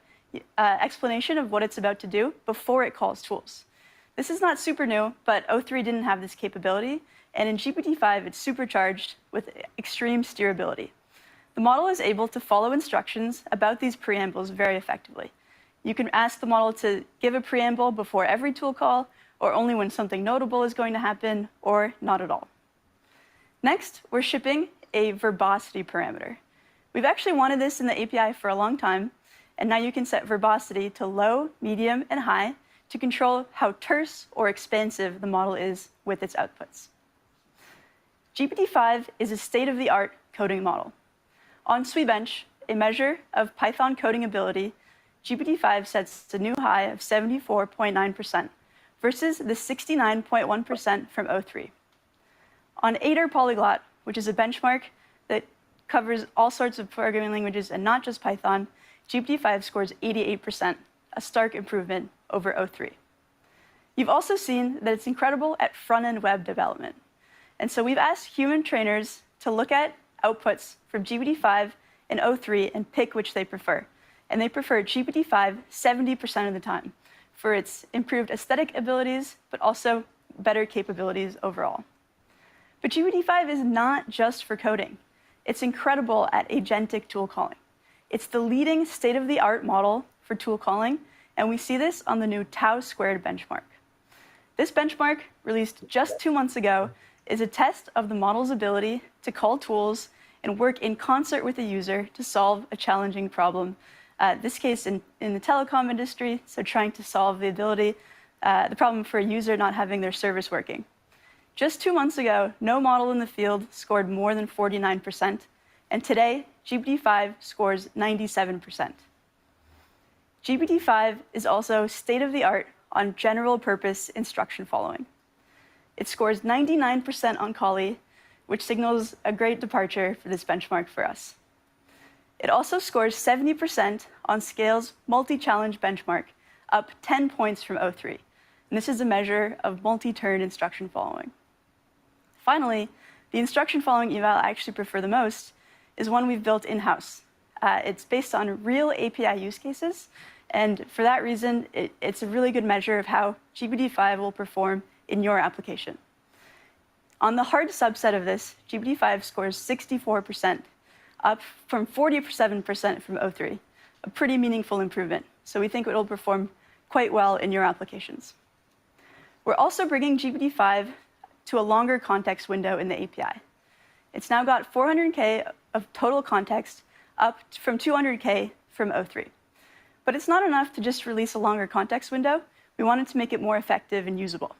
explanation of what it's about to do before it calls tools. This is not super new, but O3 didn't have this capability, and in GPT-5 it's supercharged with extreme steerability. The model is able to follow instructions about these preambles very effectively. You can ask the model to give a preamble before every tool call, or only when something notable is going to happen, or not at all. Next, we're shipping a verbosity parameter. We've actually wanted this in the API for a long time, and now you can set verbosity to low, medium, and high to control how terse or expansive the model is with its outputs. GPT-5 is a state-of-the-art coding model. On Sweetbench, a measure of Python coding ability, GPT-5 sets a new high of 74.9% versus the 69.1% from O3. On Aider Polyglot, which is a benchmark that covers all sorts of programming languages and not just Python, GPT-5 scores 88%, a stark improvement over O3. You've also seen that it's incredible at front-end web development. And so we've asked human trainers to look at outputs from GPT-5 and O3 and pick which they prefer. And they prefer GPT-5 70% of the time for its improved aesthetic abilities, but also better capabilities overall. But GPT-5 is not just for coding. It's incredible at agentic tool calling. It's the leading state-of-the-art model for tool calling, and we see this on the new Tau Squared benchmark. This benchmark, released just 2 months ago, is a test of the model's ability to call tools and work in concert with the user to solve a challenging problem. This case in the telecom industry, so trying to solve the problem for a user not having their service working. Just 2 months ago, no model in the field scored more than 49%, and today, GPT-5 scores 97%. GPT-5 is also state-of-the-art on general-purpose instruction following. It scores 99% on Collie, which signals a great departure for this benchmark for us. It also scores 70% on Scale's multi-challenge benchmark, up 10 points from O3. And this is a measure of multi-turn instruction following. Finally, the instruction following eval I actually prefer the most is one we've built in-house. It's based on real API use cases, and for that reason, it's a really good measure of how GPT-5 will perform in your application. On the hard subset of this, GPT-5 scores 64%, up from 47% from O3, a pretty meaningful improvement. So we think it will perform quite well in your applications. We're also bringing GPT-5 to a longer context window in the API. It's now got 400K of total context, up from 200K from O3. But it's not enough to just release a longer context window. We wanted to make it more effective and usable.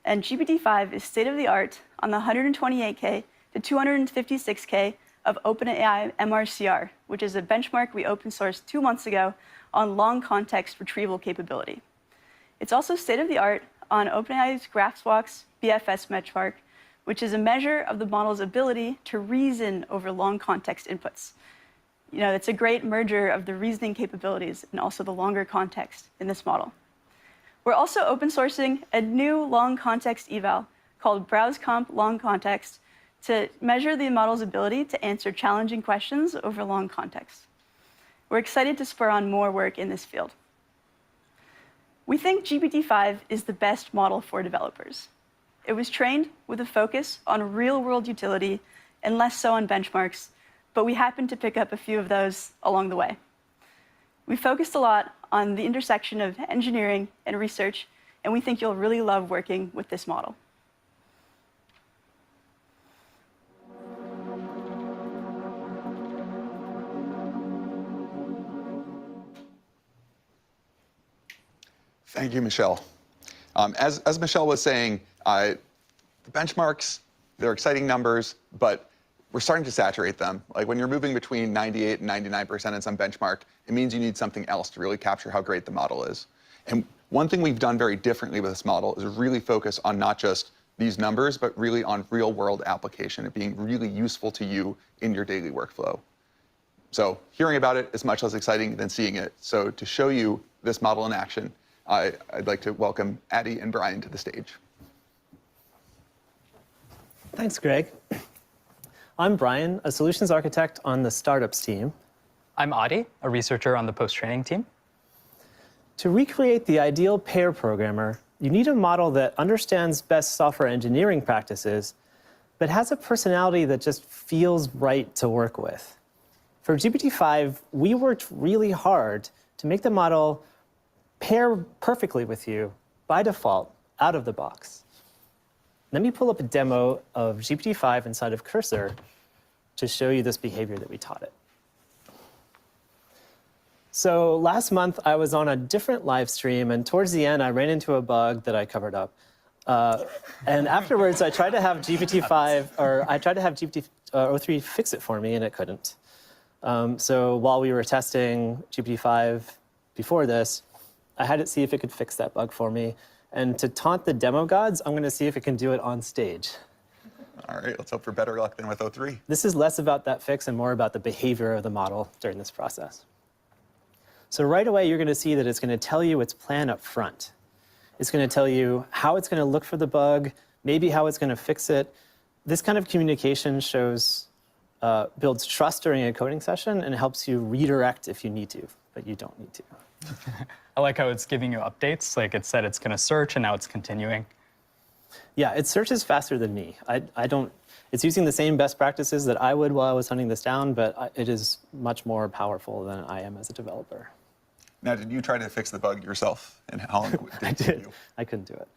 And GPT-5 is state-of-the-art on the 128K to 256K of OpenAI MRCR, which is a benchmark we open sourced 2 months ago on long context retrieval capability. It's also state-of-the-art on OpenAI's GraphSwalk's BFS benchmark, which is a measure of the model's ability to reason over long context inputs. It's a great merger of the reasoning capabilities and also the longer context in this model. We're also open sourcing a new long context eval called BrowseComp Long Context to measure the model's ability to answer challenging questions over long context. We're excited to spur on more work in this field. We think GPT-5 is the best model for developers. It was trained with a focus on real-world utility and less so on benchmarks, but we happened to pick up a few of those along the way. We focused a lot on the intersection of engineering and research, and we think you'll really love working with this model. Thank you, Michelle. As Michelle was saying, the benchmarks, they're exciting numbers, but we're starting to saturate them. Like when you're moving between 98 and 99% in some benchmark, it means you need something else to really capture how great the model is. And one thing we've done very differently with this model is really focus on not just these numbers, but really on real world application, it being really useful to you in your daily workflow. So hearing about it is much less exciting than seeing it. So to show you this model in action, I'd like to welcome Addie and Brian to the stage. Thanks, Greg. I'm Brian, a solutions architect on the startups team. I'm Adi, a researcher on the post-training team. To recreate the ideal pair programmer, you need a model that understands best software engineering practices, but has a personality that just feels right to work with. For GPT-5, we worked really hard to make the model pair perfectly with you by default, out of the box. Let me pull up a demo of GPT-5 inside of Cursor to show you this behavior that we taught it. So last month, I was on a different live stream, and towards the end, I ran into a bug that I covered up. And afterwards, I tried to have GPT-3 fix it for me, and it couldn't. So while we were testing GPT-5 before this, I had it see if it could fix that bug for me. And to taunt the demo gods, I'm going to see if it can do it on stage. All right, let's hope for better luck than with O3. This is less about that fix and more about the behavior of the model during this process. So right away, you're going to see that it's going to tell you its plan up front. It's going to tell you how it's going to look for the bug, maybe how it's going to fix it. This kind of communication builds trust during a coding session and helps you redirect if you need to, but you don't need to. I like how it's giving you updates. Like it said it's going to search, and now it's continuing. Yeah, it searches faster than me. It's using the same best practices that I would while I was hunting this down, but it is much more powerful than I am as a developer. Now, did you try to fix the bug yourself? And how long did it take you? I couldn't do it.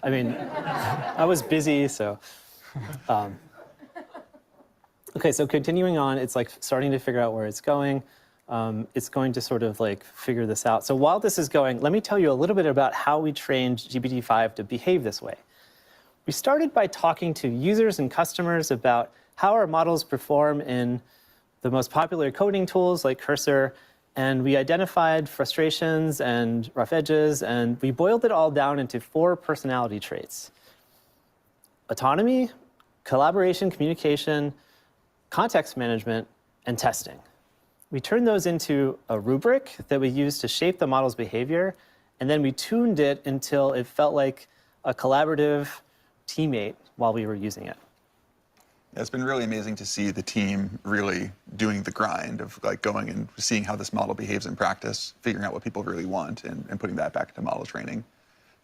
I mean, I was busy, so. OK, so continuing on, it's like starting to figure out where it's going. It's going to sort of like figure this out. So while this is going, let me tell you a little bit about how we trained GPT-5 to behave this way. We started by talking to users and customers about how our models perform in the most popular coding tools like Cursor, and we identified frustrations and rough edges, and we boiled it all down into 4 personality traits: autonomy, collaboration, communication, context management, and testing. We turned those into a rubric that we used to shape the model's behavior, and then we tuned it until it felt like a collaborative teammate while we were using it. Yeah, it's been really amazing to see the team really doing the grind of like going and seeing how this model behaves in practice, figuring out what people really want, and putting that back into model training.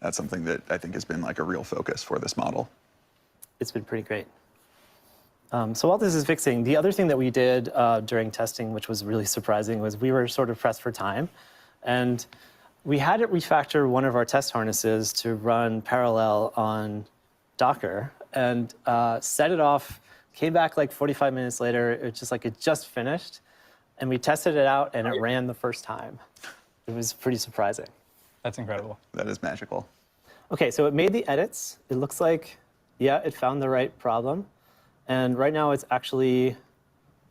That's something that I think has been like a real focus for this model. It's been pretty great. So while this is fixing, the other thing that we did during testing, which was really surprising, was we were sort of pressed for time. And we had it refactor one of our test harnesses to run parallel on Docker and set it off came back like 45 minutes later. It's just like it just finished. And we tested it out, and it ran the first time. It was pretty surprising. That's incredible. That is magical. OK, so it made the edits. It looks like, yeah, it found the right problem. And right now it's actually,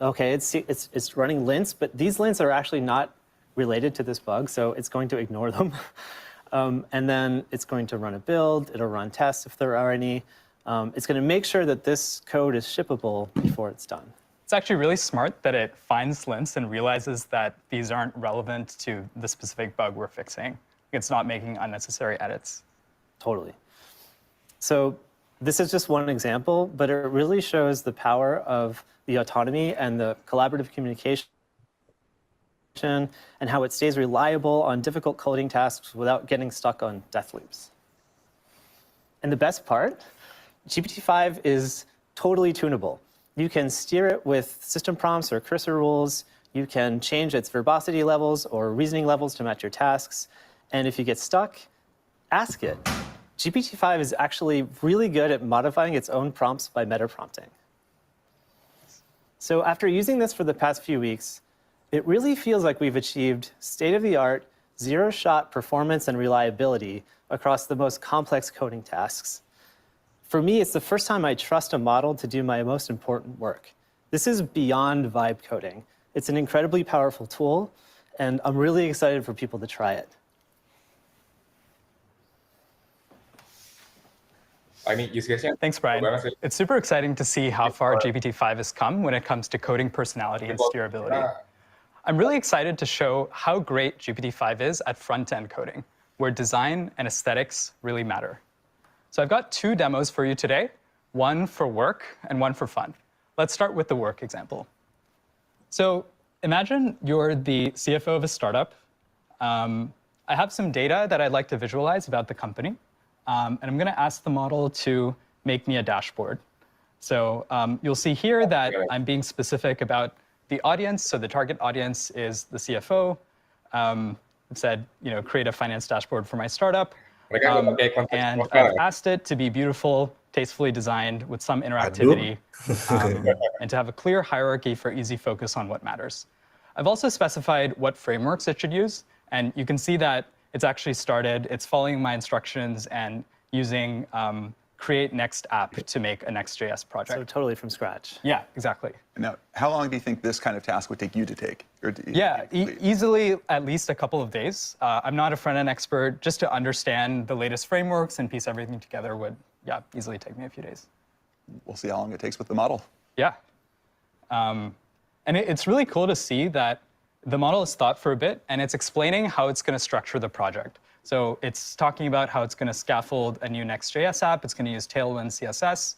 OK, it's running lints. But these lints are actually not related to this bug, so it's going to ignore them. And then it's going to run a build. It'll run tests if there are any. It's going to make sure that this code is shippable before it's done. It's actually really smart that it finds lints and realizes that these aren't relevant to the specific bug we're fixing. It's not making unnecessary edits. Totally. So this is just one example, but it really shows the power of the autonomy and the collaborative communication and how it stays reliable on difficult coding tasks without getting stuck on death loops. And the best part, GPT-5 is totally tunable. You can steer it with system prompts or cursor rules. You can change its verbosity levels or reasoning levels to match your tasks. And if you get stuck, ask it. GPT-5 is actually really good at modifying its own prompts by meta-prompting. So after using this for the past few weeks, it really feels like we've achieved state-of-the-art, zero-shot performance and reliability across the most complex coding tasks. For me, it's the first time I trust a model to do my most important work. This is beyond vibe coding. It's an incredibly powerful tool, and I'm really excited for people to try it. Thanks, Brian. It's super exciting to see how far GPT-5 has come when it comes to coding personality and steerability. I'm really excited to show how great GPT-5 is at front-end coding, where design and aesthetics really matter. So I've got two demos for you today, one for work and one for fun. Let's start with the work example. So imagine you're the CFO of a startup. I have some data that I'd like to visualize about the company. And I'm going to ask the model to make me a dashboard. So you'll see here that I'm being specific about the audience. So the target audience is the CFO. I've said, create a finance dashboard for my startup. And I've asked it to be beautiful, tastefully designed with some interactivity, and to have a clear hierarchy for easy focus on what matters. I've also specified what frameworks it should use. And you can see that it's actually started. It's following my instructions and using create next app to make a Next.js project. So totally from scratch. Yeah, exactly. Now, how long do you think this kind of task would take you to take? Easily at least a couple of days. I'm not a front-end expert. Just to understand the latest frameworks and piece everything together would, easily take me a few days. We'll see how long it takes with the model. Yeah. And it's really cool to see that the model is thought for a bit, and it's explaining how it's going to structure the project. So it's talking about how it's going to scaffold a new Next.js app. It's going to use Tailwind CSS.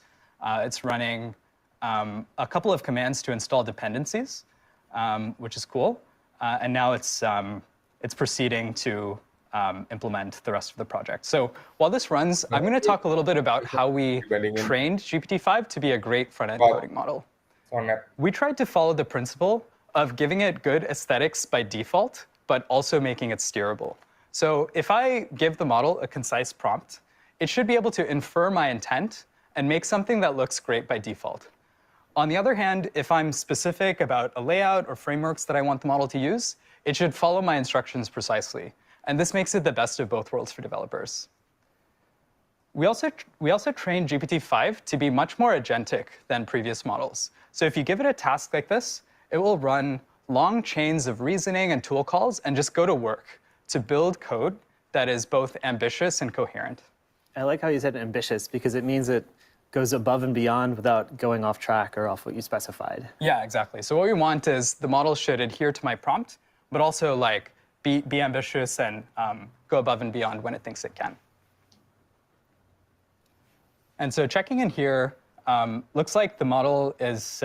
It's running a couple of commands to install dependencies, which is cool. And now it's proceeding to implement the rest of the project. So while this runs, I'm going to talk a little bit about how we trained GPT-5 to be a great front-end coding model. We tried to follow the principle of giving it good aesthetics by default, but also making it steerable. So if I give the model a concise prompt, it should be able to infer my intent and make something that looks great by default. On the other hand, if I'm specific about a layout or frameworks that I want the model to use, it should follow my instructions precisely. And this makes it the best of both worlds for developers. We also trained GPT-5 to be much more agentic than previous models. So if you give it a task like this, it will run long chains of reasoning and tool calls and just go to work to build code that is both ambitious and coherent. I like how you said ambitious, because it means it goes above and beyond without going off track or off what you specified. Yeah, exactly. So what we want is the model should adhere to my prompt, but also be ambitious and go above and beyond when it thinks it can. And so checking in here, looks like the model is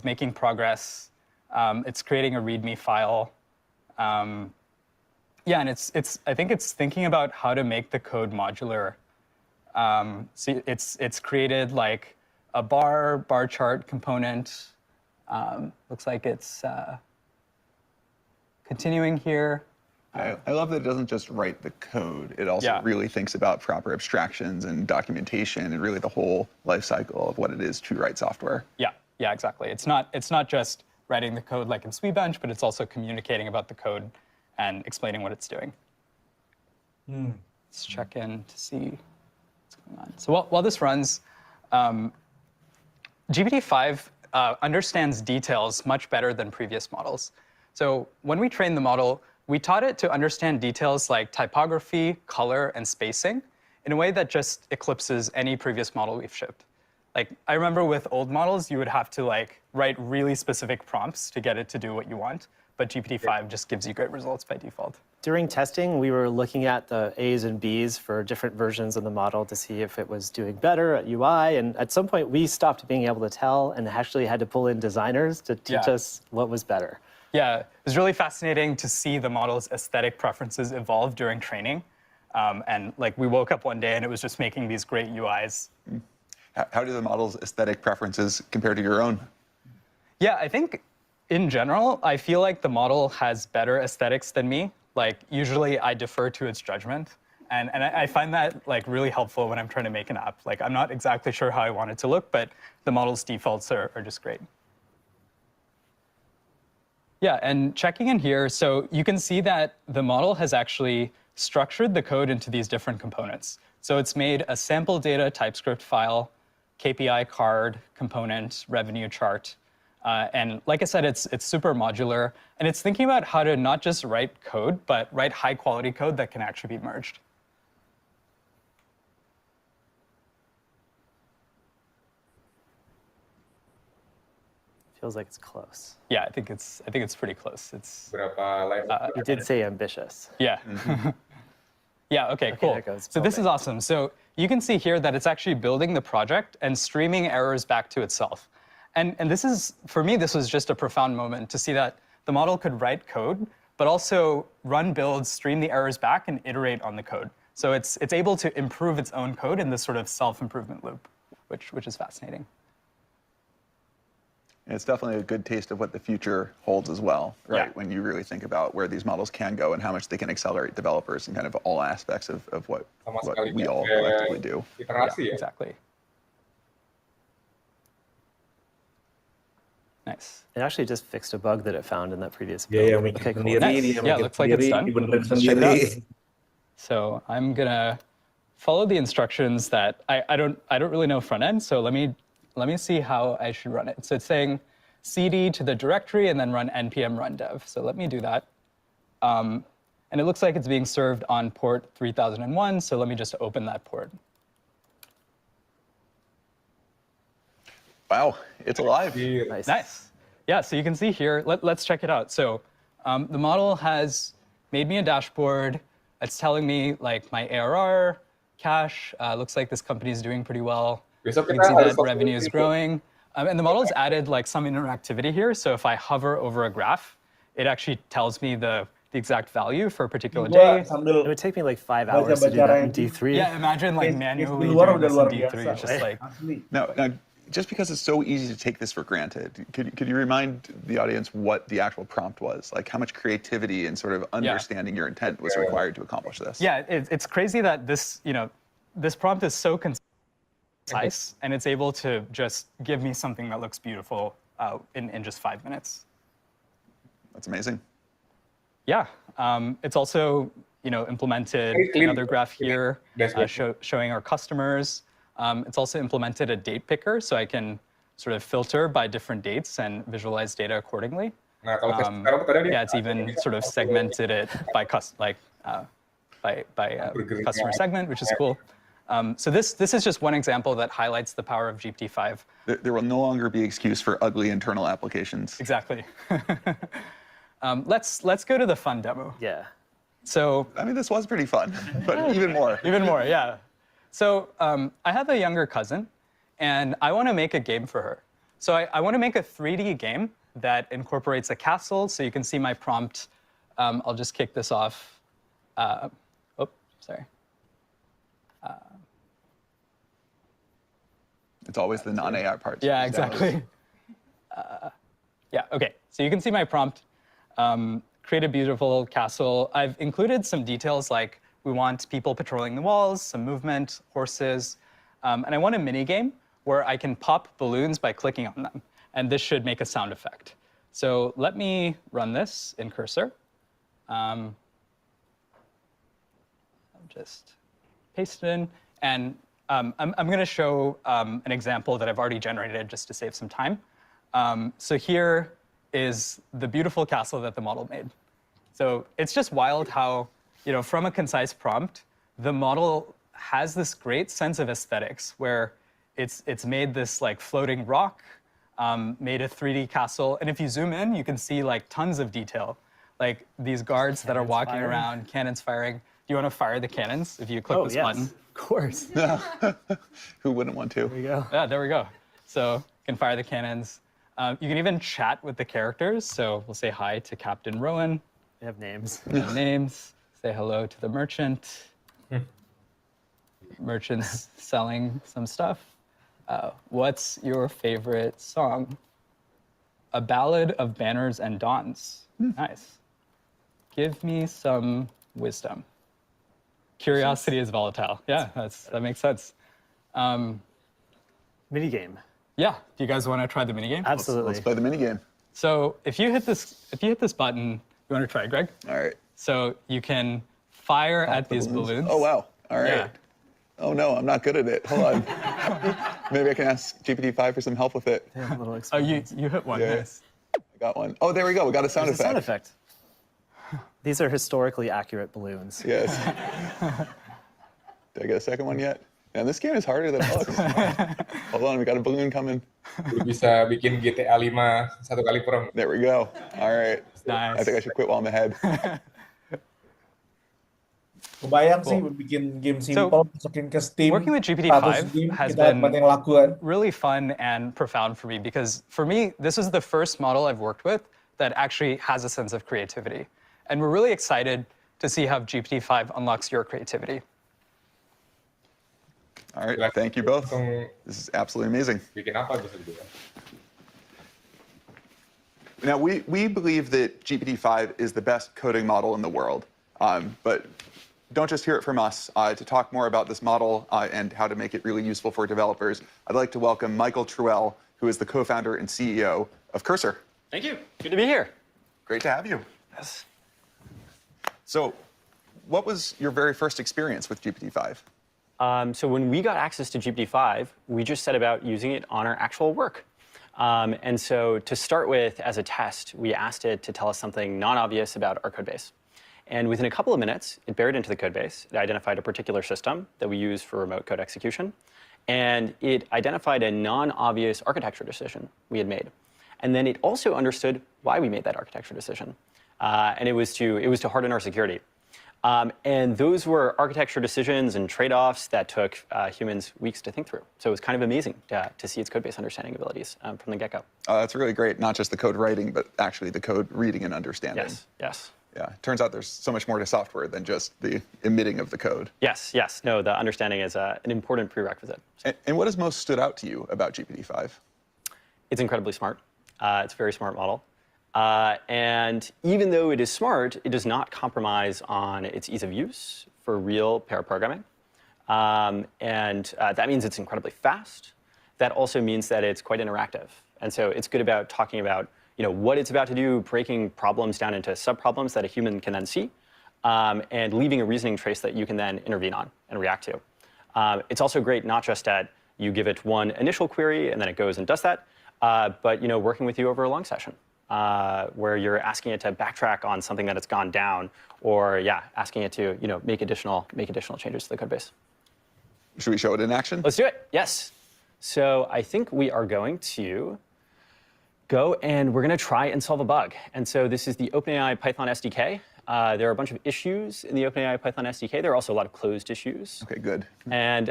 making progress. It's creating a README file. And I think it's thinking about how to make the code modular. So it's created like a bar chart component. Looks like it's continuing here. I love that it doesn't just write the code. It also really thinks about proper abstractions and documentation and really the whole life cycle of what it is to write software. Yeah, exactly. It's not just writing the code like in SweBench, but it's also communicating about the code and explaining what it's doing. Let's check in to see what's going on. So while this runs, GPT-5 understands details much better than previous models. So when we trained the model, we taught it to understand details like typography, color, and spacing in a way that just eclipses any previous model we've shipped. Like, I remember with old models, you would have to write really specific prompts to get it to do what you want, but GPT-5 just gives you great results by default. During testing, we were looking at the A's and B's for different versions of the model to see if it was doing better at UI, and at some point we stopped being able to tell and actually had to pull in designers to teach us what was better. Yeah, it was really fascinating to see the model's aesthetic preferences evolve during training. And we woke up one day and it was just making these great UIs. How do the model's aesthetic preferences compare to your own? Yeah, I think in general, I feel like the model has better aesthetics than me. Usually I defer to its judgment. And I find that really helpful when I'm trying to make an app. I'm not exactly sure how I want it to look, but the model's defaults are just great. Yeah, and checking in here, so you can see that the model has actually structured the code into these different components. So it's made a sample data TypeScript file, KPI card, component, revenue chart. And like I said, it's super modular. And it's thinking about how to not just write code, but write high quality code that can actually be merged. Feels like it's close. Yeah, I think it's pretty close. It's you did say ambitious. Yeah. Yeah, okay, cool. So this is awesome. So you can see here that it's actually building the project and streaming errors back to itself. And this is, for me, this was just a profound moment to see that the model could write code, but also run builds, stream the errors back, and iterate on the code. So it's able to improve its own code in this sort of self-improvement loop, which is fascinating. And it's definitely a good taste of what the future holds as well, right? When you really think about where these models can go and how much they can accelerate developers and kind of all aspects of what we all collectively do. Yeah, exactly. Nice. It actually just fixed a bug that it found in that previous build. Yeah, looks like it's done. Let's check it out. So I'm gonna follow the instructions that I don't really know front end. So let me see how I should run it. So it's saying cd to the directory and then run npm run dev. So let me do that. And it looks like it's being served on port 3001. So let me just open that port. Wow, it's alive. Nice. Yeah, so you can see here, let's check it out. So the model has made me a dashboard. It's telling me my ARR, cash. Looks like this company is doing pretty well. You can see that revenue is growing. And the model has added some interactivity here. So if I hover over a graph, it actually tells me the exact value for a particular day. It would take me 5 hours to do that in D3. Yeah, imagine manually doing this in D3. It's just Now, just because it's so easy to take this for granted, could you remind the audience what the actual prompt was? How much creativity and sort of understanding your intent was required to accomplish this? Yeah, it's crazy that this prompt is so concise, and it's able to just give me something that looks beautiful in just 5 minutes. That's amazing. Yeah, it's also implemented another graph here showing our customers. It's also implemented a date picker, so I can sort of filter by different dates and visualize data accordingly. Yeah, it's even sort of segmented it by customer segment, which is cool. So this is just one example that highlights the power of GPT-5. There will no longer be excuse for ugly internal applications. Exactly. Let's go to the fun demo. Yeah. So I mean, this was pretty fun, but even more. Even more, yeah. So I have a younger cousin, and I want to make a game for her. So I want to make a 3D game that incorporates a castle. So you can see my prompt. I'll just kick this off. Sorry. It's always the non-AI part. Yeah, exactly. Yeah, OK. So you can see my prompt. create a beautiful castle. I've included some details like we want people patrolling the walls, some movement, horses, and I want a mini game where I can pop balloons by clicking on them. And this should make a sound effect. So let me run this in Cursor. I'll just paste it in. And I'm going to show an example that I've already generated just to save some time. So here is the beautiful castle that the model made. So it's just wild how, from a concise prompt, the model has this great sense of aesthetics where it's made this like floating rock, made a 3D castle. And if you zoom in, you can see like tons of detail, like these guards that are walking around, cannons firing. Do you want to fire the cannons if you click this button? Of course. Who wouldn't want to? There you go. Yeah, there we go. So you can fire the cannons. You can even chat with the characters. So we'll say hi to Captain Rowan. They have names. They have names. Say hello to the merchant. Merchant's selling some stuff. What's your favorite song? A Ballad of Banners and Dawns. Nice. Give me some wisdom. Curiosity is volatile. Yeah, that makes sense. Minigame. Yeah. Do you guys want to try the minigame? Absolutely. Let's play the minigame. So if you hit this button, you want to try, Greg? All right. So you can fire at these balloons. Oh, wow. All right. Yeah. Oh, no, I'm not good at it. Hold on. Maybe I can ask GPT-5 for some help with it. They have a little Oh, you hit one. Yeah. Nice. I got one. Oh, there we go. We got a sound There's effect. a sound effect. These are historically accurate balloons. Yes. Did I get a second one yet? Man, this game is harder than it looks. Hold on, we got a balloon coming. Bisa bikin GTA 5 satu kali kurang. There we go. All right. Nice. I think I should quit while I'm ahead. Kebayang sih bikin game simple, masukin ke Steam. Working with GPT5 Steam, has kita been dapat yang laku kan. really fun and profound for me because for me, this is the first model I've worked with that actually has a sense of creativity. And we're really excited to see how GPT-5 unlocks your creativity. All right, thank you both. This is absolutely amazing. Bikin apa bisa gitu ya? Now, we believe that GPT-5 is the best coding model in the world, but don't just hear it from us. To talk more about this model and how to make it really useful for developers, I'd like to welcome Michael Truell, who is the co-founder and CEO of Cursor. Thank you. Good to be here. Great to have you. Yes. So, what was your very first experience with GPT-5? So when we got access to GPT-5, we just set about using it on our actual work. And so to start with, as a test, we asked it to tell us something non-obvious about our code base. And within a couple of minutes, it buried into the code base. It identified a particular system that we use for remote code execution. And it identified a non-obvious architecture decision we had made. And then it also understood why we made that architecture decision. And it was to harden our security. And those were architecture decisions and trade-offs that took humans weeks to think through. So it was kind of amazing to see its code base understanding abilities from the get-go. That's really great. Not just the code writing, but actually the code reading and understanding. Yes, yes. Yeah, turns out there's so much more to software than just the emitting of the code. Yes, yes. No, the understanding is an important prerequisite. And what has most stood out to you about GPT-5? It's incredibly smart. It's a very smart model. And even though it is smart, it does not compromise on its ease of use for real pair programming. That means it's incredibly fast. That also means that it's quite interactive. And so it's good about talking about what it's about to do, breaking problems down into subproblems that a human can then see, and leaving a reasoning trace that you can then intervene on and react to. It's also great not just at you give it one initial query and then it goes and does that, but working with you over a long session. Where you're asking it to backtrack on something that it's gone down, or asking it to make additional changes to the code base. Should we show it in action? Let's do it. Yes. So I think we are going to go and we're going to try and solve a bug. And so this is the OpenAI Python SDK. There are a bunch of issues in the OpenAI Python SDK. There are also a lot of closed issues. Okay, good. And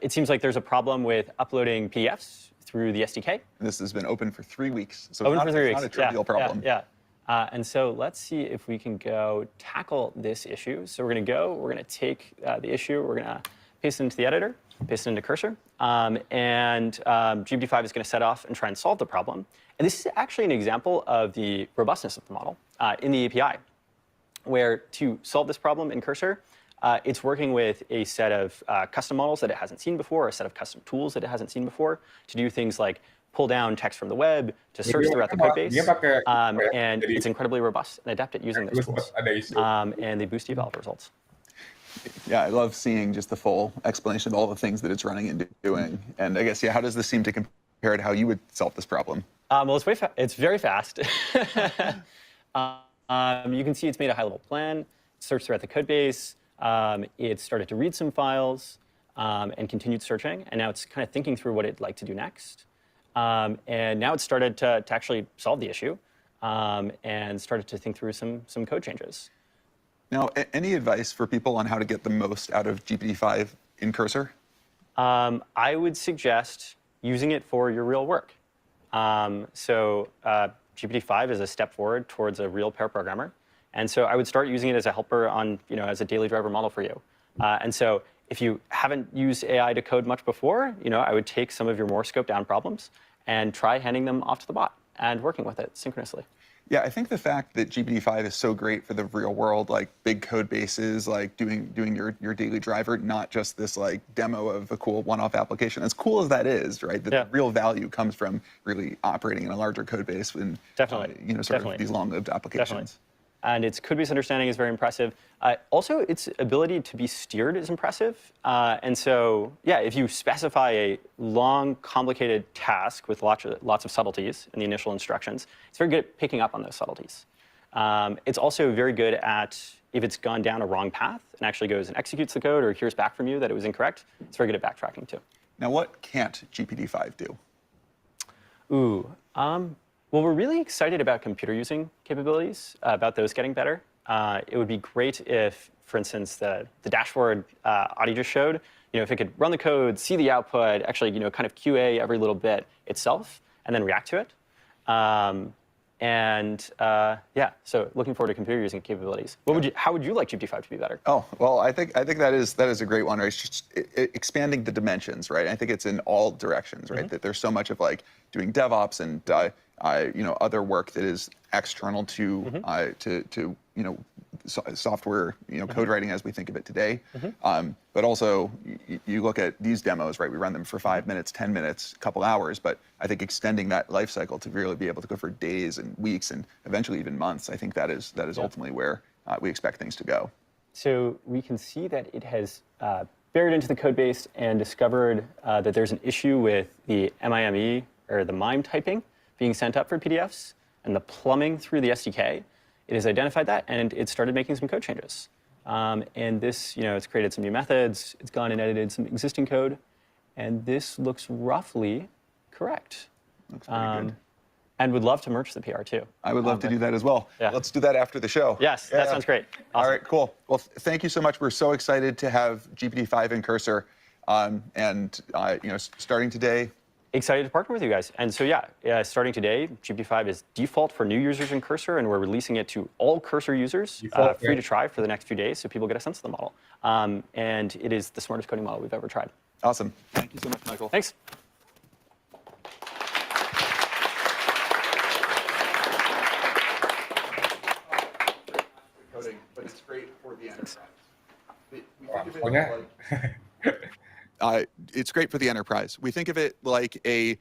it seems like there's a problem with uploading PDFs through the SDK. And this has been open for 3 weeks. So open it's for 3 weeks. Not a trivial problem. Yeah. And so let's see if we can go tackle this issue. So we're going to take the issue, we're going to paste it into the editor, paste it into Cursor, and GPT-5 is going to set off and try and solve the problem. And this is actually an example of the robustness of the model. in the API, where to solve this problem in Cursor, it's working with a set of custom models that it hasn't seen before, a set of custom tools that it hasn't seen before, to do things like pull down text from the web, to search throughout the code base, and it's incredibly robust and adept at using those tools. And they boost eval results. Yeah, I love seeing just the full explanation of all the things that it's running and doing. And I guess, yeah, how does this seem to compare to how you would solve this problem? Well, it's very fast. You can see it's made a high-level plan, searched throughout the code base. It started to read some files and continued searching. And now it's kind of thinking through what it'd like to do next. And now it's started to actually solve the issue and started to think through some code changes. Now, any advice for people on how to get the most out of GPT-5 in Cursor? I would suggest using it for your real work. GPT-5 is a step forward towards a real pair programmer. And so I would start using it as a helper on, as a daily driver model for you. And so if you haven't used AI to code much before, I would take some of your more scoped down problems and try handing them off to the bot and working with it synchronously. Yeah, I think the fact that GPT-5 is so great for the real world, like big code bases, like doing your daily driver, not just this like demo of a cool one-off application. As cool as that is, right? The real value comes from really operating in a larger code base and sort of these long-lived applications. Definitely. And its code-based understanding is very impressive. Also, its ability to be steered is impressive. And so, yeah, if you specify a long, complicated task with lots of subtleties in the initial instructions, it's very good at picking up on those subtleties. It's also very good at, if it's gone down a wrong path and actually goes and executes the code or hears back from you that it was incorrect, it's very good at backtracking too. Now, what can't GPT-5 do? Well, we're really excited about computer using capabilities, about those getting better. It would be great if, for instance, the dashboard Adi just showed, if it could run the code, see the output, actually, kind of QA every little bit itself, and then react to it. Yeah, so looking forward to computer using capabilities. How would you like GPT-5 to be better? Oh, well, I think that is a great one, right? It's just expanding the dimensions, right? I think it's in all directions, right? That there's so much of like doing DevOps and other work that is external to software, code writing as we think of it today. But also, you look at these demos, right? We run them for 5 minutes, 10 minutes, a couple hours. But I think extending that life cycle to really be able to go for days and weeks and eventually even months, I think that is ultimately where we expect things to go. So we can see that it has buried into the code base and discovered that there's an issue with the MIME or the MIME typing being sent up for PDFs and the plumbing through the SDK. It has identified that, and it started making some code changes. And this, it's created some new methods. It's gone and edited some existing code. And this looks roughly correct. Looks pretty good. And would love to merge the PR, too. I would love to do that as well. Yeah. Let's do that after the show. Yes, that sounds great. Awesome. All right, cool. Well, thank you so much. We're so excited to have GPT-5 in Cursor. Starting today, excited to partner with you guys. And so, starting today, GPT-5 is default for new users in Cursor, and we're releasing it to all Cursor users, free to try for the next few days so people get a sense of the model. And it is the smartest coding model we've ever tried. Awesome. Thank you so much, Michael. Thanks. Coding, but it's great for the enterprise. It's great for the enterprise. We think of it like a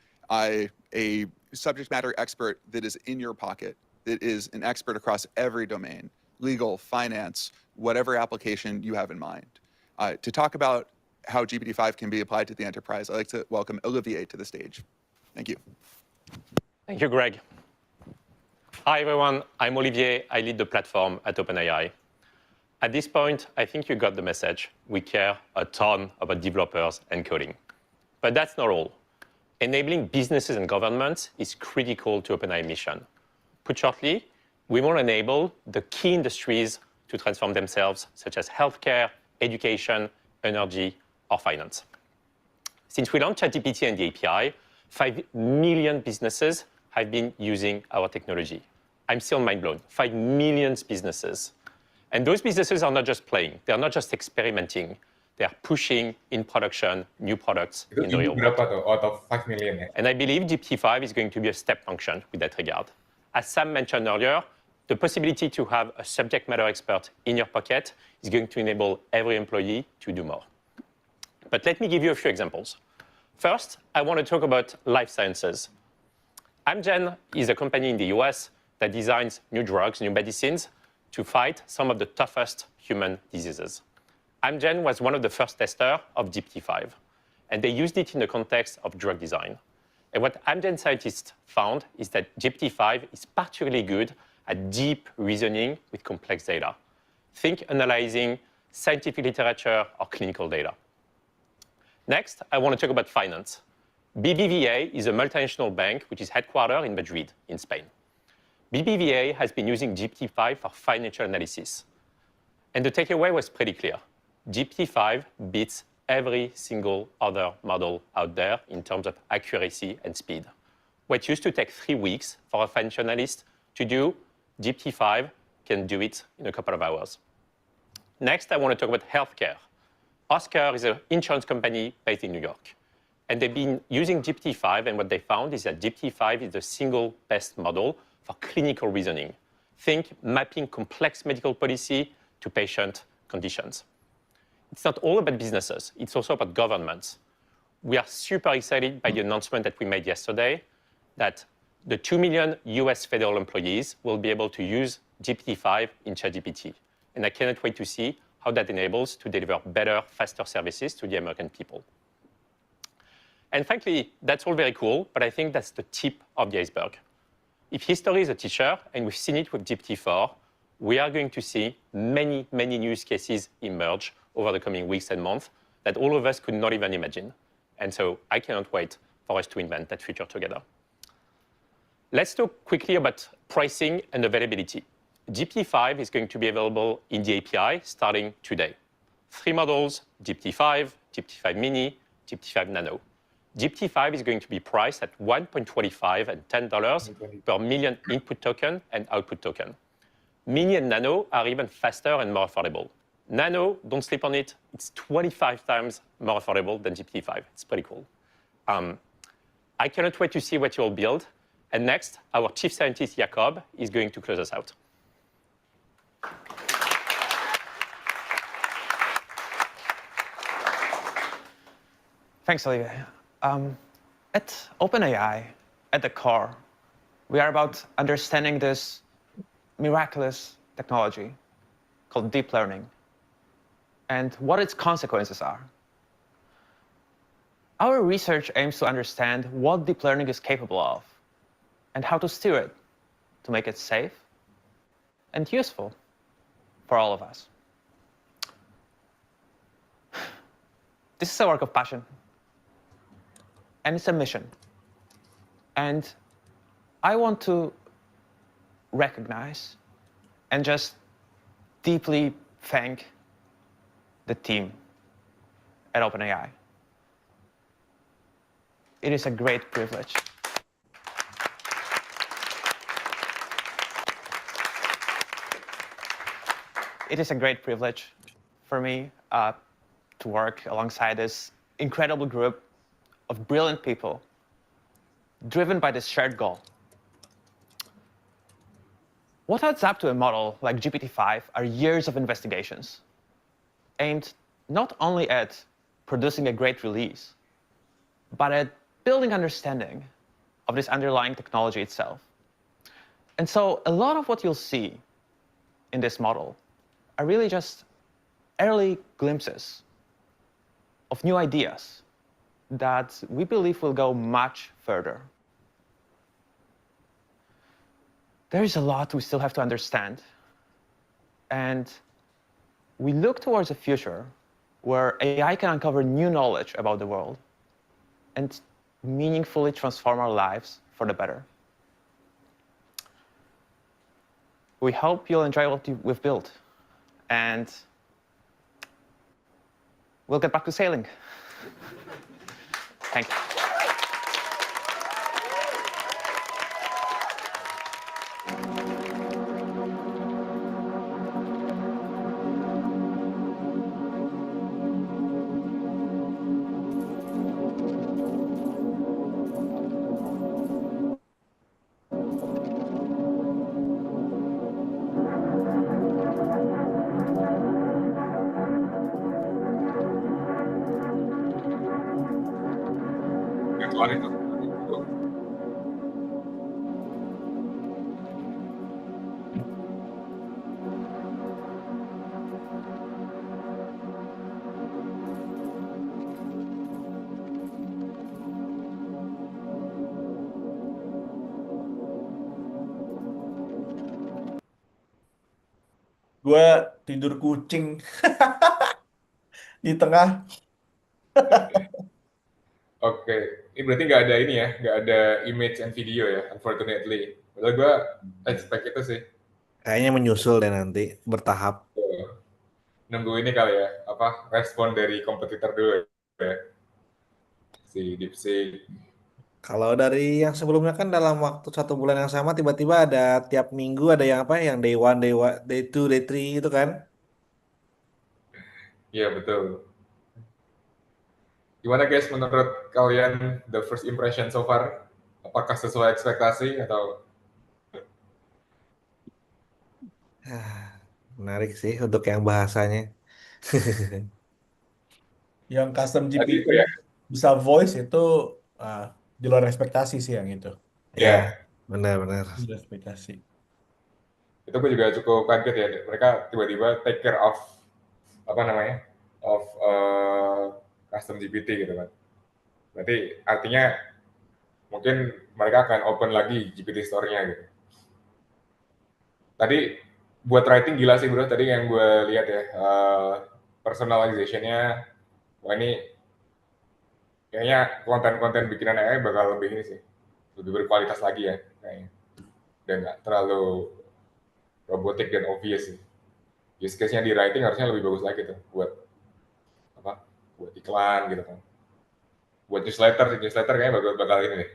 subject matter expert that is in your pocket, that is an expert across every domain, legal, finance, whatever application you have in mind. To talk about how GPT-5 can be applied to the enterprise, I'd like to welcome Olivier to the stage. Thank you. Thank you, Greg. Hi, everyone. I'm Olivier. I lead the platform at OpenAI. At this point, I think you got the message. We care a ton about developers and coding. But that's not all. Enabling businesses and governments is critical to OpenAI's mission. Put shortly, we want to enable the key industries to transform themselves, such as healthcare, education, energy, or finance. Since we launched ChatGPT and the API, 5 million businesses have been using our technology. I'm still mind blown. 5 million businesses. And those businesses are not just playing. They're not just experimenting. They're pushing in production new products in the real world. Out of 5 million. And I believe GPT-5 is going to be a step function with that regard. As Sam mentioned earlier, the possibility to have a subject matter expert in your pocket is going to enable every employee to do more. But let me give you a few examples. First, I want to talk about life sciences. Amgen is a company in the US that designs new drugs, new medicines to fight some of the toughest human diseases. Amgen was one of the first testers of GPT-5, and they used it in the context of drug design. And what Amgen scientists found is that GPT-5 is particularly good at deep reasoning with complex data. Think analyzing scientific literature or clinical data. Next, I want to talk about finance. BBVA is a multinational bank which is headquartered in Madrid, in Spain. BBVA has been using GPT-5 for financial analysis. And the takeaway was pretty clear. GPT-5 beats every single other model out there in terms of accuracy and speed. What used to take 3 weeks for a financial analyst to do, GPT-5 can do it in a couple of hours. Next, I want to talk about healthcare. Oscar is an insurance company based in New York. And they've been using GPT-5, and what they found is that GPT-5 is the single best model for clinical reasoning. Think mapping complex medical policy to patient conditions. It's not all about businesses. It's also about governments. We are super excited by the announcement that we made yesterday that the 2 million US federal employees will be able to use GPT-5 in ChatGPT. And I cannot wait to see how that enables to deliver better, faster services to the American people. And frankly, that's all very cool, but I think that's the tip of the iceberg. If history is a teacher, and we've seen it with GPT-4, we are going to see many, many use cases emerge over the coming weeks and months that all of us could not even imagine. And so I cannot wait for us to invent that future together. Let's talk quickly about pricing and availability. GPT-5 is going to be available in the API starting today. 3 models, GPT-5, GPT-5 Mini, GPT-5 Nano. GPT-5 is going to be priced at $1.25 and $10 per million input token and output token. Mini and Nano are even faster and more affordable. Nano, don't sleep on it, it's 25 times more affordable than GPT-5. It's pretty cool. I cannot wait to see what you'll build. And next, our chief scientist, Jakob, is going to close us out. Thanks, Olivier. At OpenAI, at the core, we are about understanding this miraculous technology called deep learning and what its consequences are. Our research aims to understand what deep learning is capable of and how to steer it to make it safe and useful for all of us. This is a work of passion, and it's a mission. And I want to recognize and just deeply thank the team at OpenAI. It is a great privilege. It is a great privilege for me to work alongside this incredible group of brilliant people driven by this shared goal. What adds up to a model like GPT-5 are years of investigations aimed not only at producing a great release, but at building understanding of this underlying technology itself. And so a lot of what you'll see in this model are really just early glimpses of new ideas that we believe will go much further. There is a lot we still have to understand, and we look towards a future where AI can uncover new knowledge about the world and meaningfully transform our lives for the better. We hope you'll enjoy what we've built, and we'll get back to sailing. Thank you. on itu. Gue tidur kucing di tengah. Oke, ini berarti nggak ada ini ya, nggak ada image and video ya, unfortunately. Padahal gue expect itu sih. Kayaknya menyusul deh nanti, bertahap. Nunggu ini kali ya, apa respon dari kompetitor dulu ya, si DeepSeek. Kalau dari yang sebelumnya kan dalam waktu 1 bulan yang sama tiba-tiba ada tiap minggu ada yang apa yang day one, day two, day three itu kan? Iya betul. Gimana guys menurut kalian the first impression so far? Apakah sesuai ekspektasi atau? Menarik sih untuk yang bahasanya. Yang custom Tadi GPT itu ya? bisa voice itu di luar ekspektasi sih yang itu. Ya, Ya, benar-benar. Di luar ekspektasi. itu gue juga cukup kaget ya. Mereka tiba-tiba take care of apa namanya, of custom GPT gitu kan. Berarti artinya mungkin mereka akan open lagi GPT Store-nya gitu. Tadi buat writing gila sih bro. Tadi yang gue lihat ya, personalization-nya, wah ini kayaknya konten-konten bikinan AI bakal lebih ini sih, lebih berkualitas lagi ya kayaknya. Dan nggak terlalu robotik dan obvious sih. Use case-nya di writing harusnya lebih bagus lagi tuh buat apa? Buat iklan gitu kan. Buat newsletter kayaknya bakal ini deh.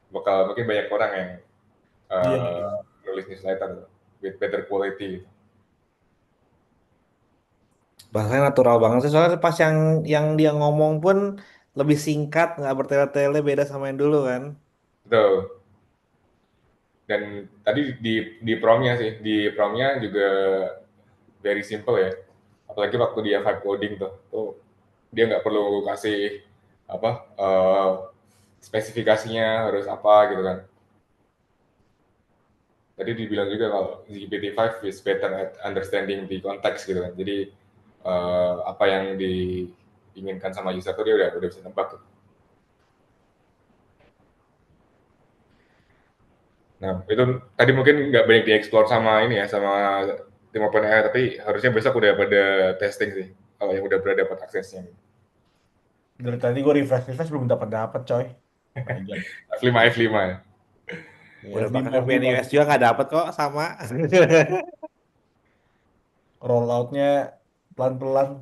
Bakal mungkin banyak orang yang Iya. nulis newsletter with better quality gitu. Bahasanya natural banget sih soalnya pas yang dia ngomong pun lebih singkat, nggak bertele-tele beda sama yang dulu kan. Betul. Dan tadi di promnya sih, di promnya juga very simple ya. Apalagi waktu dia vibe coding tuh dia nggak perlu kasih apa spesifikasinya harus apa gitu kan. Tadi dibilang juga kalau GPT-5 is better at understanding the context gitu kan. Jadi apa yang diinginkan sama user tuh dia udah bisa nebak tuh. Nah itu tadi mungkin nggak banyak dieksplor sama ini ya, sama tim OpenAI, tapi harusnya besok udah pada testing sih kalau yang udah berada dapat aksesnya. Dari tadi gue refresh belum dapat coy. My God. F5 ya. Udah pakai VPN US juga nggak dapat kok sama. Rolloutnya pelan-pelan.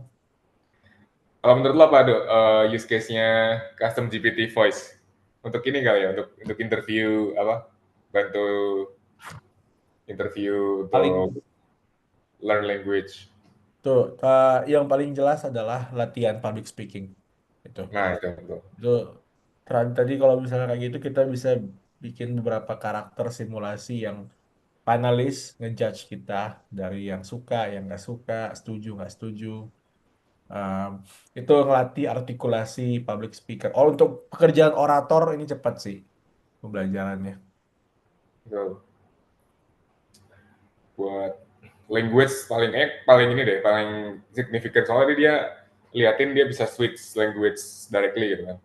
Kalau menurut lo apa tuh use case-nya custom GPT voice? Untuk ini kali ya, untuk interview apa? Bantu interview Paling untuk learn language. tuh yang paling jelas adalah latihan public speaking. Itu. Nah itu betul. Itu tadi kalau misalnya kayak gitu kita bisa bikin beberapa karakter simulasi yang panelis ngejudge kita dari yang suka, yang nggak suka, setuju nggak setuju. Um, itu ngelatih artikulasi public speaker. Oh, untuk pekerjaan orator ini cepat sih pembelajarannya. Betul. Buat language paling ini deh, paling signifikan soalnya dia liatin dia bisa switch language directly gitu kan.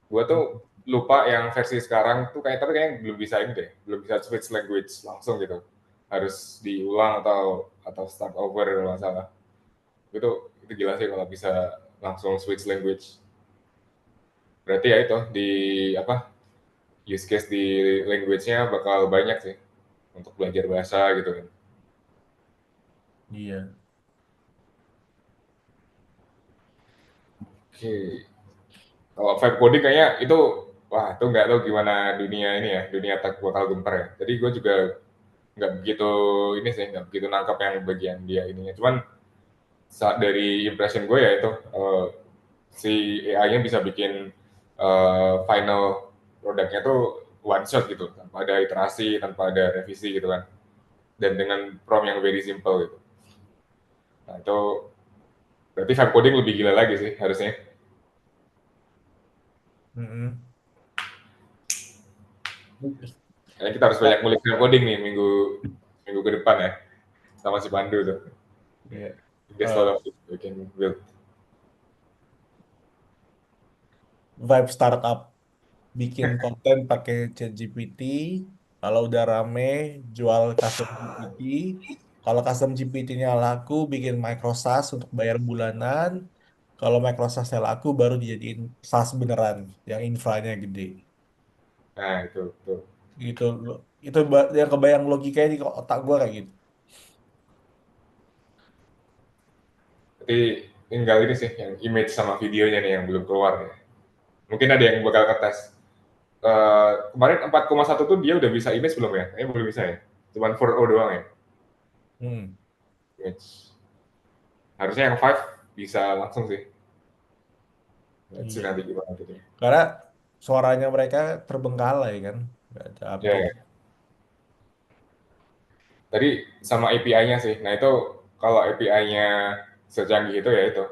Gua tuh lupa yang versi sekarang tuh tapi kayaknya belum bisa ini deh, belum bisa switch language langsung gitu. Harus diulang atau start over kalau nggak salah. Itu gila sih kalau bisa langsung switch language. Berarti ya itu di apa use case di language-nya bakal banyak sih untuk belajar bahasa gitu kan. Iya. Oke. Kalau vibe coding kayaknya itu wah itu nggak tahu gimana dunia ini ya, dunia tech bakal gempar ya. Jadi gue juga nggak begitu ini sih, nggak begitu nangkap yang bagian dia ininya. Cuman saat dari impression gue ya itu si AI-nya bisa bikin final produknya tuh one shot gitu, tanpa ada iterasi, tanpa ada revisi gitu kan. Dan dengan prompt yang very simple gitu. Nah itu berarti vibe coding lebih gila lagi sih harusnya. Mm-mm. Kayaknya kita harus banyak ngulik coding nih minggu ke depan ya, sama si Pandu tuh. Yeah. There's a lot of things we can build. Vibe startup, bikin konten pakai ChatGPT, kalau udah rame jual custom GPT, kalau custom GPT-nya laku bikin microsas untuk bayar bulanan, kalau microsasnya laku baru dijadiin SaaS beneran yang infranya gede. Nah itu tuh. Gitu itu yang kebayang logikanya di otak gua kayak gitu. Tapi tinggal ini sih yang image sama videonya nih yang belum keluar ya. Mungkin ada yang bakal ngetes. Kemarin 4,1 tuh dia udah bisa image belum ya? Belum bisa ya. Cuman 4O doang ya. Image. Harusnya yang 5 bisa langsung sih. Let's see nanti gimana gitu. Karena suaranya mereka terbengkalai kan, nggak ada update. Ya. Tadi sama API-nya sih. Nah itu kalau API-nya secanggih itu ya itu.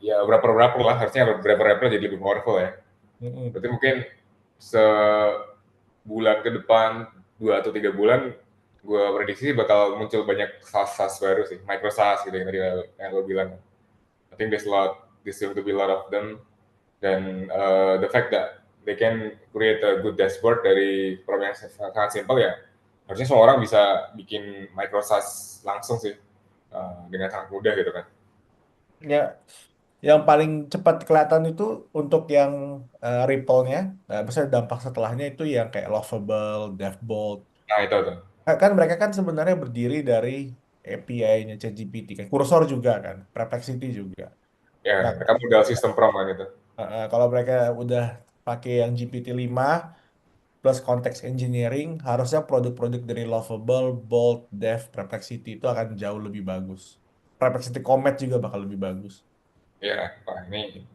Ya berapa lah, harusnya berapa jadi lebih powerful ya. Berarti mungkin sebulan ke depan, 2 atau 3 bulan, gue prediksi bakal muncul banyak SaaS baru sih, micro SaaS gitu yang tadi yang lo bilang. I think there's going to be a lot of them. Dan the fact that they can create a good dashboard dari problem yang sangat simple ya, harusnya semua orang bisa bikin micro SaaS langsung sih, dengan sangat mudah gitu kan. Ya, yang paling cepat kelihatan itu untuk yang Ripple-nya, misalnya dampak setelahnya itu yang kayak Lovable, Devbolt. Nah itu tuh. Kan mereka kan sebenarnya berdiri dari API-nya ChatGPT, kan kursor juga kan, Perplexity juga. Ya, Nah, mereka modal sistem prompt kan itu. kalau mereka udah pakai yang GPT-5 plus konteks engineering, harusnya produk-produk dari Lovable, Bolt, Dev, Perplexity itu akan jauh lebih bagus. Perplexity Comet juga bakal lebih bagus. Ya, wah ini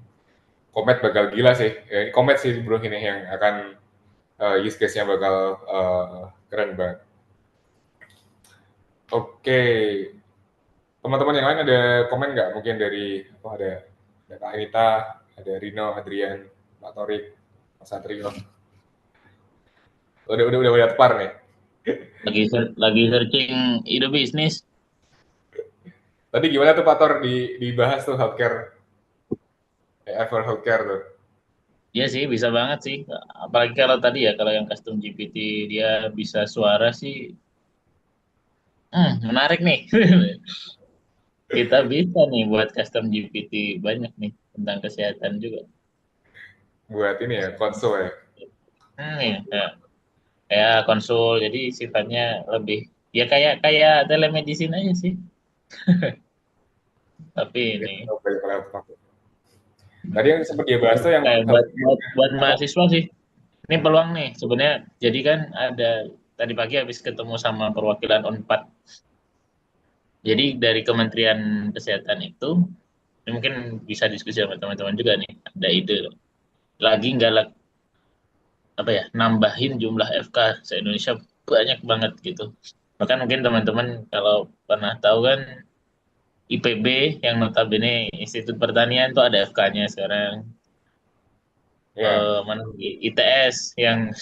Comet bakal gila sih. Ya, Comet sih bro ini yang akan use case-nya bakal keren banget. Oke, teman-teman yang lain ada komen nggak? Mungkin dari ada Kak Anita, ada Rino, Adrian, Pak Torik, Mas Satrio. Udah tepar nih. Lagi searching ide bisnis. Tadi gimana tuh Pak Tor dibahas tuh healthcare, AI for healthcare tuh? Iya sih, bisa banget sih. Apalagi kalau tadi ya, kalau yang custom GPT dia bisa suara sih, menarik nih. Kita bisa nih buat custom GPT banyak nih tentang kesehatan juga. Buat ini ya, konsul ya? Ya. Kayak konsul, jadi sifatnya lebih, ya kayak telemedicine aja sih. Tapi ini. Tadi yang sempat dia bahas tuh yang buat mahasiswa sih. Ini peluang nih sebenarnya. Jadi kan ada tadi pagi habis ketemu sama perwakilan Unpad. Jadi dari Kementerian Kesehatan itu ini mungkin bisa diskusi sama teman-teman juga nih. Ada ide lagi nggak apa ya nambahin jumlah FK se-Indonesia banyak banget gitu. Bahkan mungkin teman-teman kalau pernah tahu kan IPB yang notabene Institut Pertanian itu ada FK-nya sekarang. ITS yang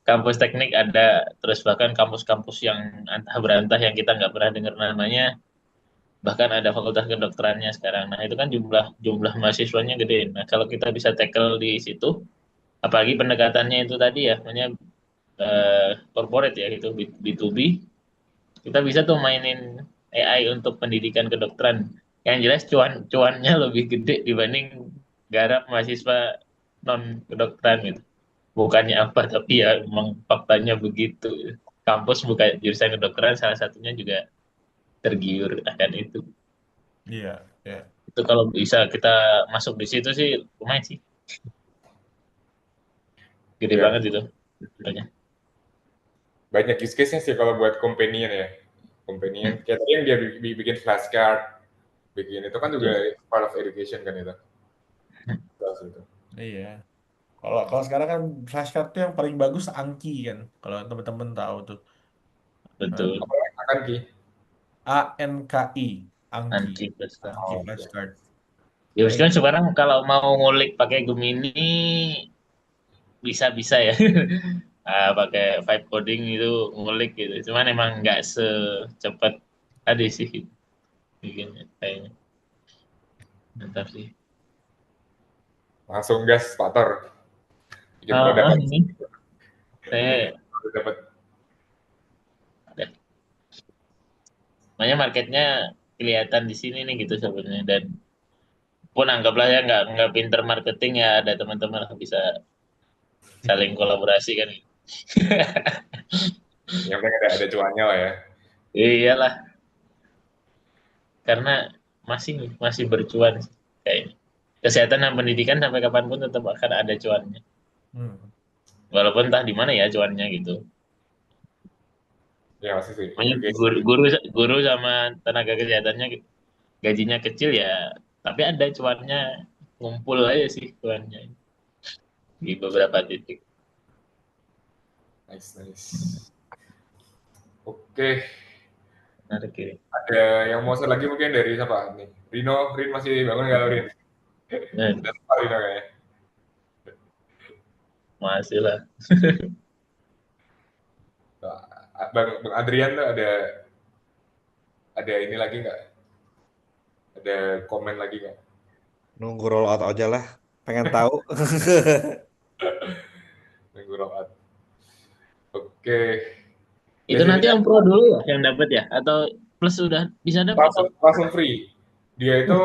kampus teknik ada, terus bahkan kampus-kampus yang antah berantah yang kita nggak pernah dengar namanya, bahkan ada fakultas kedokterannya sekarang. Nah itu kan jumlah mahasiswanya gede. Nah kalau kita bisa tackle di situ, apalagi pendekatannya itu tadi ya, namanya corporate ya gitu, B2B, kita bisa tuh mainin AI untuk pendidikan kedokteran. Yang jelas cuannya lebih gede dibanding garap mahasiswa non kedokteran gitu. Bukannya apa, tapi ya memang faktanya begitu. Kampus buka jurusan kedokteran salah satunya juga tergiur akan itu. Iya, ya. Itu kalau bisa kita masuk di situ sih lumayan sih. Gede banget itu. Banyak use case-nya sih kalau buat companion ya. Companion, kayak tadi yang dia bikin flashcard, bikin itu kan juga part of education kan itu. Iya. Kalau sekarang kan flashcard tuh yang paling bagus Anki kan. Kalau teman-teman tahu tuh. Betul. Anki. ANKI. Anki flashcard. Ya kan sekarang kalau mau ngulik pakai Gemini bisa ya. Pakai vibe coding itu ngulik gitu. Cuman emang nggak secepat tadi sih bikinnya kayaknya. Mantap sih. Langsung gas Pak Tor. Bikin produk Ini saya dapat. makanya marketnya kelihatan di sini nih gitu sebenarnya, dan pun anggaplah ya nggak pinter marketing ya ada teman-teman yang bisa saling kolaborasi kan. Yang penting ada cuannya lah ya. Iyalah, karena masih bercuan kayaknya. Kesehatan dan pendidikan sampai kapanpun tetap akan ada cuannya. Walaupun entah di mana ya cuannya gitu. Ya masih sih. Makanya guru sama tenaga kesehatannya gajinya kecil ya, tapi ada cuannya, ngumpul aja sih cuannya di beberapa titik. Nice. Oke. Menarik ya. Ada yang mau share lagi mungkin dari siapa nih? Rin masih bangun nggak Rin? Udah sempat Rino kayaknya. Masih lah. Bang Adrian tuh ada ini lagi nggak? Ada komen lagi nggak? Nunggu roll out aja lah. Pengen tahu. Nunggu roll out. Oke. Itu nanti yang pro dulu ya yang dapat ya, atau plus sudah bisa dapat? Langsung free. Dia itu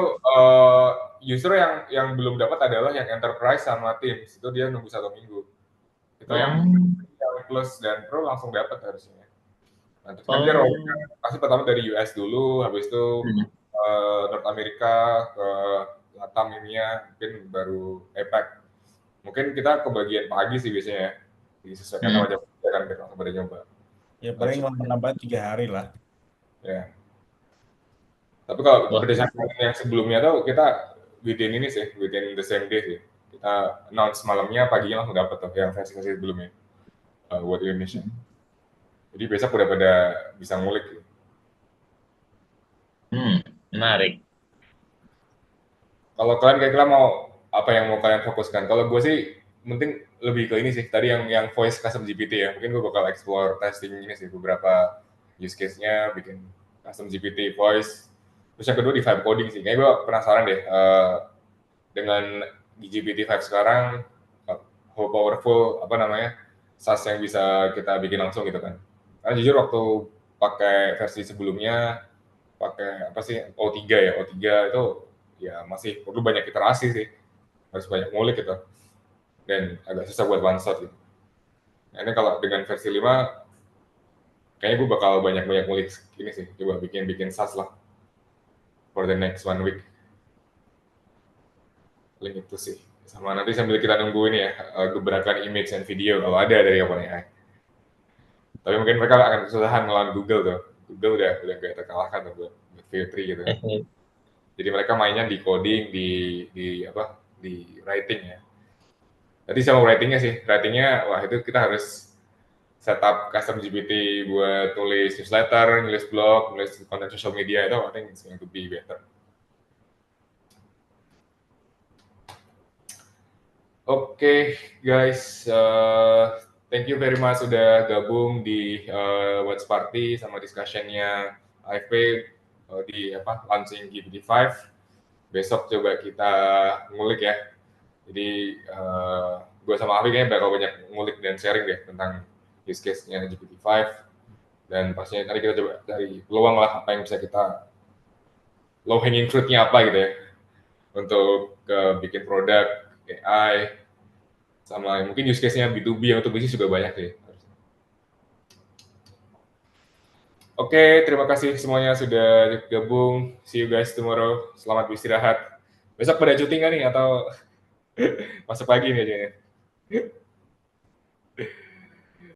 user yang belum dapat adalah yang enterprise sama teams, itu dia nunggu 1 minggu. Itu yang plus dan pro langsung dapat harusnya. Nanti kan dia pasti pertama dari US dulu, habis itu North America, ke Latam India, mungkin baru APAC. Mungkin kita kebagian pagi sih biasanya ya, disesuaikan sama jam kerja kan kita langsung pada nyoba. Ya paling nambah 3 hari lah. Ya. Tapi kalau berdasarkan yang sebelumnya tuh kita within the same day sih. Kita announce malamnya, paginya langsung dapat tuh yang versi sebelumnya buat Indonesia. Jadi besok udah pada bisa ngulik. Menarik. Kalau kalian kira-kira mau apa yang mau kalian fokuskan? Kalau gue sih penting lebih ke ini sih. Tadi yang voice custom GPT ya. Mungkin gue bakal explore testing ini sih beberapa use case-nya, bikin custom GPT voice. Terus yang kedua di vibe coding sih. Kayaknya gue penasaran deh dengan GPT5 sekarang how powerful SAS yang bisa kita bikin langsung gitu kan. Karena jujur waktu pakai versi sebelumnya pakai O3 ya. O3 itu ya masih perlu banyak iterasi sih. Harus banyak ngulik gitu. Dan agak susah buat one shot gitu. Nah, ini kalau dengan versi 5 kayaknya gue bakal banyak ngulik ini sih. Coba bikin SAS lah for the next 1 week. Link itu sih. Sama nanti sambil kita nunggu ini ya, gebrakan image dan video kalau ada dari OpenAI. Tapi mungkin mereka akan kesusahan melawan Google tuh. Google udah gak terkalahkan tuh buat V3 gitu. Jadi mereka mainnya di coding, di writing ya. Tadi sama writingnya sih. Writingnya, wah itu kita harus setup custom GPT buat tulis newsletter, nulis blog, nulis konten social media itu, I think it's going to be better. Oke, guys, thank you very much sudah gabung di Watch Party sama discussion-nya Ahwy di launching GPT-5. Besok coba kita ngulik ya. Jadi gue sama Ahwy kayaknya bakal banyak ngulik dan sharing deh tentang use case-nya GPT-5. Dan pastinya nanti kita coba cari peluang lah apa yang bisa kita low hanging fruit-nya apa gitu ya. Untuk bikin produk AI, sama mungkin use case-nya B2B yang untuk bisnis juga banyak sih. Oke, terima kasih semuanya sudah gabung. See you guys tomorrow. Selamat beristirahat. Besok pada cuti nggak nih atau masuk pagi nih aja?